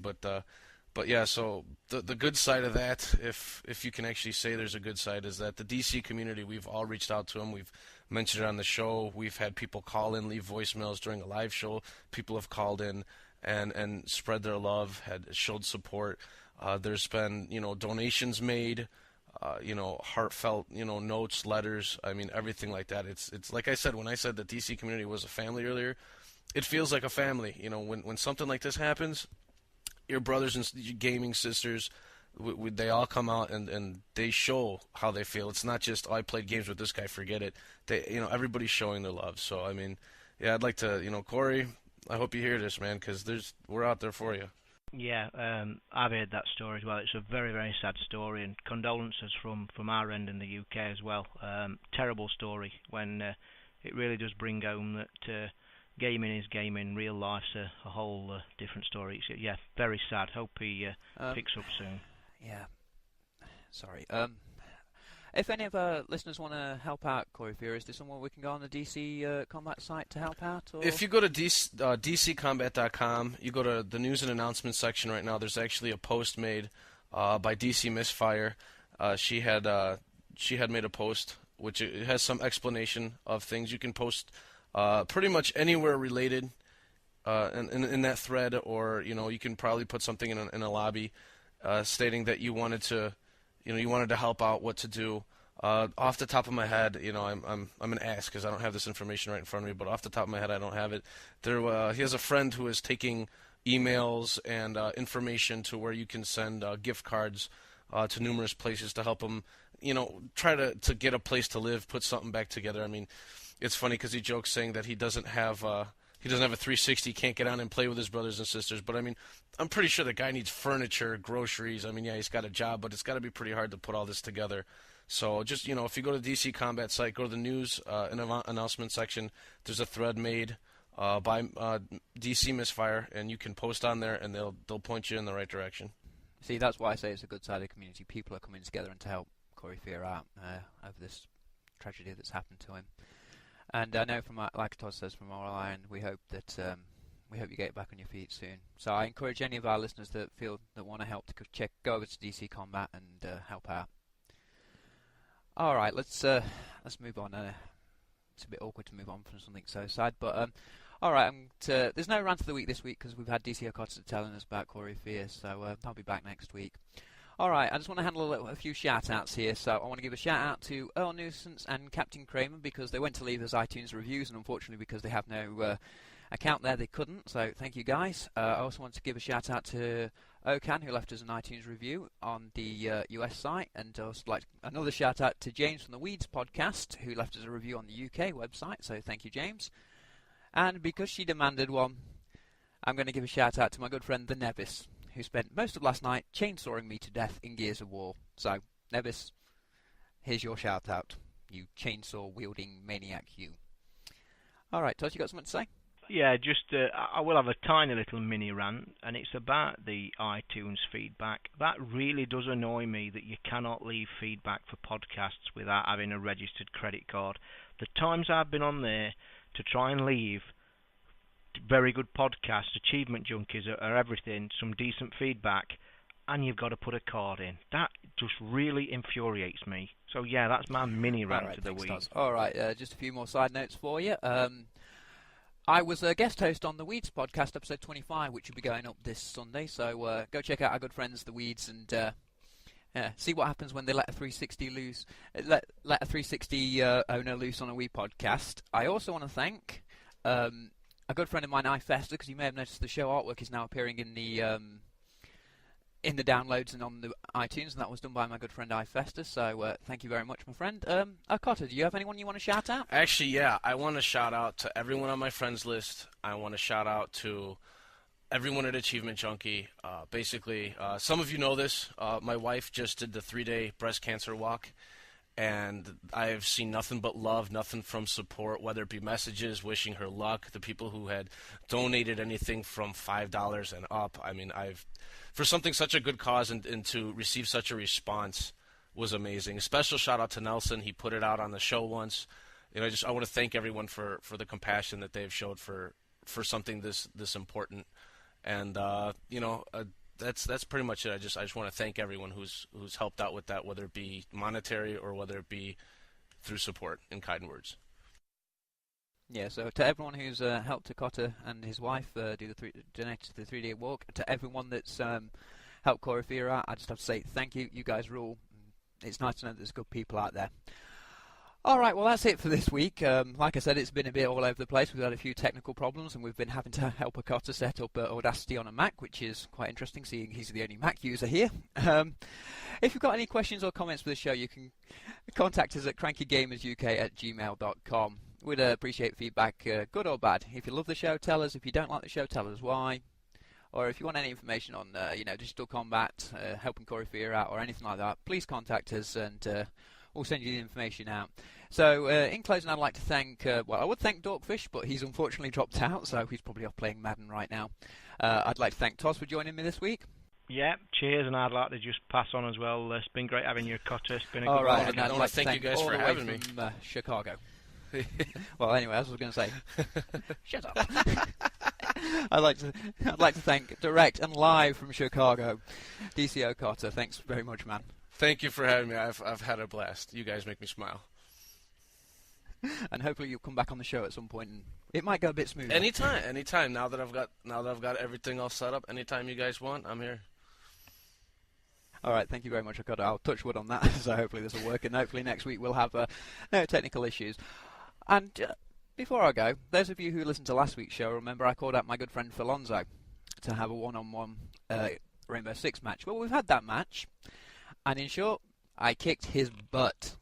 But yeah, so the good side of that, if you can actually say there's a good side, is that the DC community, we've all reached out to them. We've mentioned it on the show. We've had people call in, leave voicemails during a live show. People have called in and spread their love, showed support. There's been donations made, heartfelt notes, letters. I mean, everything like that. It's like I said, when I said the DC community was a family earlier, it feels like a family. When something like this happens, your brothers and your gaming sisters, they all come out and they show how they feel. It's not just, I played games with this guy, forget it. Everybody's showing their love. So I mean, yeah, I'd like to, Corey, I hope you hear this, man, because we're out there for you. Yeah, I've heard that story as well. It's a very, very sad story, and condolences from our end in the UK as well. Terrible story when it really does bring home that gaming is gaming, real life's a whole different story. It's, yeah, very sad. Hope he picks up soon. Yeah. Sorry. If any of our listeners want to help out Corey Fear, is there somewhere we can go on the DC Combat site to help out? Or? If you go to DCCombat.com, you go to the news and announcements section right now, there's actually a post made by DC Misfire. She had made a post which it has some explanation of things. You can post pretty much anywhere related in that thread, or you can probably put something in a lobby stating that you wanted to help out, what to do. Off the top of my head, I'm an ass because I don't have this information right in front of me. But off the top of my head, I don't have it. He has a friend who is taking emails and information to where you can send gift cards to numerous places to help him, try to get a place to live, put something back together. I mean, it's funny because he jokes saying that he doesn't have a 360, can't get on and play with his brothers and sisters. But I mean, I'm pretty sure the guy needs furniture, groceries. I mean, yeah, he's got a job, but it's got to be pretty hard to put all this together. So just, if you go to DC Combat site, go to the news and announcement section, there's a thread made by DC Misfire, and you can post on there, and they'll point you in the right direction. See, that's why I say it's a good side of the community. People are coming together and to help Corey Fear out over this tragedy that's happened to him. And I know, like Toz says, from our end, we hope you get back on your feet soon. So I encourage any of our listeners that want to help to go over to DC Combat and help out. All right, let's move on. It's a bit awkward to move on from something so sad, but all right. There's no rant of the week this week because we've had DC Okata telling us about Corey Fear, so I'll be back next week. All right, I just want to handle a few shout-outs here. So I want to give a shout-out to Earl Nuisance and Captain Kramer because they went to leave us iTunes reviews, and unfortunately because they have no account there, they couldn't. So thank you, guys. I also want to give a shout-out to Okan, who left us an iTunes review on the US site, and also like another shout-out to James from the Weeds podcast, who left us a review on the UK website. So thank you, James. And because she demanded one, I'm going to give a shout-out to my good friend, the Nevis, who spent most of last night chainsawing me to death in Gears of War. So, Nevis, here's your shout-out, you chainsaw-wielding maniac, you. All right, Toz, you got something to say? Yeah, just I will have a tiny little mini rant, and it's about the iTunes feedback. That really does annoy me that you cannot leave feedback for podcasts without having a registered credit card. The times I've been on there to try and leave very good podcasts, achievement junkies are everything, some decent feedback, and you've got to put a card in. That just really infuriates me. So yeah, that's my mini rant of the week. All right, just a few more side notes for you. I was a guest host on the Weeds podcast, episode 25, which will be going up this Sunday. So go check out our good friends, the Weeds, and see what happens when they let a 360 loose. Let a 360 owner loose on a Wii podcast. I also want to thank a good friend of mine, iFester, because you may have noticed the show artwork is now appearing in the downloads and on the iTunes, and that was done by my good friend iFester. So thank you very much, my friend. Okata, do you have anyone you want to shout out? Actually, yeah, I want to shout out to everyone on my friends list. I want to shout out to everyone at Achievement Junkie. Basically, some of you know this. My wife just did the 3-day breast cancer walk. And I've seen nothing but love, nothing from support, whether it be messages wishing her luck, the people who had donated anything from $5 and up. I mean, for something such a good cause and to receive such a response was amazing. A special shout out to Nelson. He put it out on the show once. I want to thank everyone for the compassion that they've showed for something this important. And that's pretty much it. I just want to thank everyone who's helped out with that, whether it be monetary or whether it be through support and kind words. Yeah, so to everyone who's helped Okata and his wife donate to the 3-day walk, to everyone that's helped Corey Fear out, I just have to say thank you. You guys rule. It's nice to know that there's good people out there. All right, well, that's it for this week. Like I said, it's been a bit all over the place. We've had a few technical problems, and we've been having to help Okata set up Audacity on a Mac, which is quite interesting, seeing he's the only Mac user here. If you've got any questions or comments for the show, you can contact us at crankygamersuk@gmail.com. We'd appreciate feedback, good or bad. If you love the show, tell us. If you don't like the show, tell us why. Or if you want any information on, Digital Combat, helping Corey Fear out, or anything like that, please contact us, and we'll send you the information out. So, in closing, I'd like to thank, I would thank Dorkfish, but he's unfortunately dropped out, so he's probably off playing Madden right now. I'd like to thank Toz for joining me this week. Yeah, cheers, and I'd like to just pass on as well. It's been great having you, Cotter. It's been a All good right, one. and I I'd wanna like to thank you guys all for the way having me. from Chicago. Well, anyway, as I was going to say, shut up. I'd like to thank direct and live from Chicago, DCO Cotter. Thanks very much, man. Thank you for having me. I've had a blast. You guys make me smile. And hopefully you'll come back on the show at some point, and it might go a bit smoother. Anytime. Now that I've got everything all set up, anytime you guys want, I'm here. All right, thank you very much. I'll touch wood on that, so hopefully this will work, and hopefully next week we'll have no technical issues. And before I go, those of you who listened to last week's show, remember I called out my good friend Philonzo to have a one-on-one Rainbow Six match. Well, we've had that match, and in short, I kicked his butt.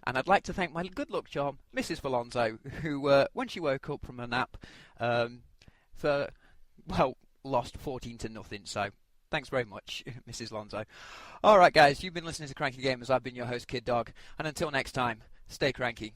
And I'd like to thank my good luck charm, Mrs. Philonzo, who, when she woke up from a nap, lost 14-0. So, thanks very much, Mrs. Lonzo. All right, guys, you've been listening to Cranky Gamers. I've been your host, Kid Dog. And until next time, stay cranky.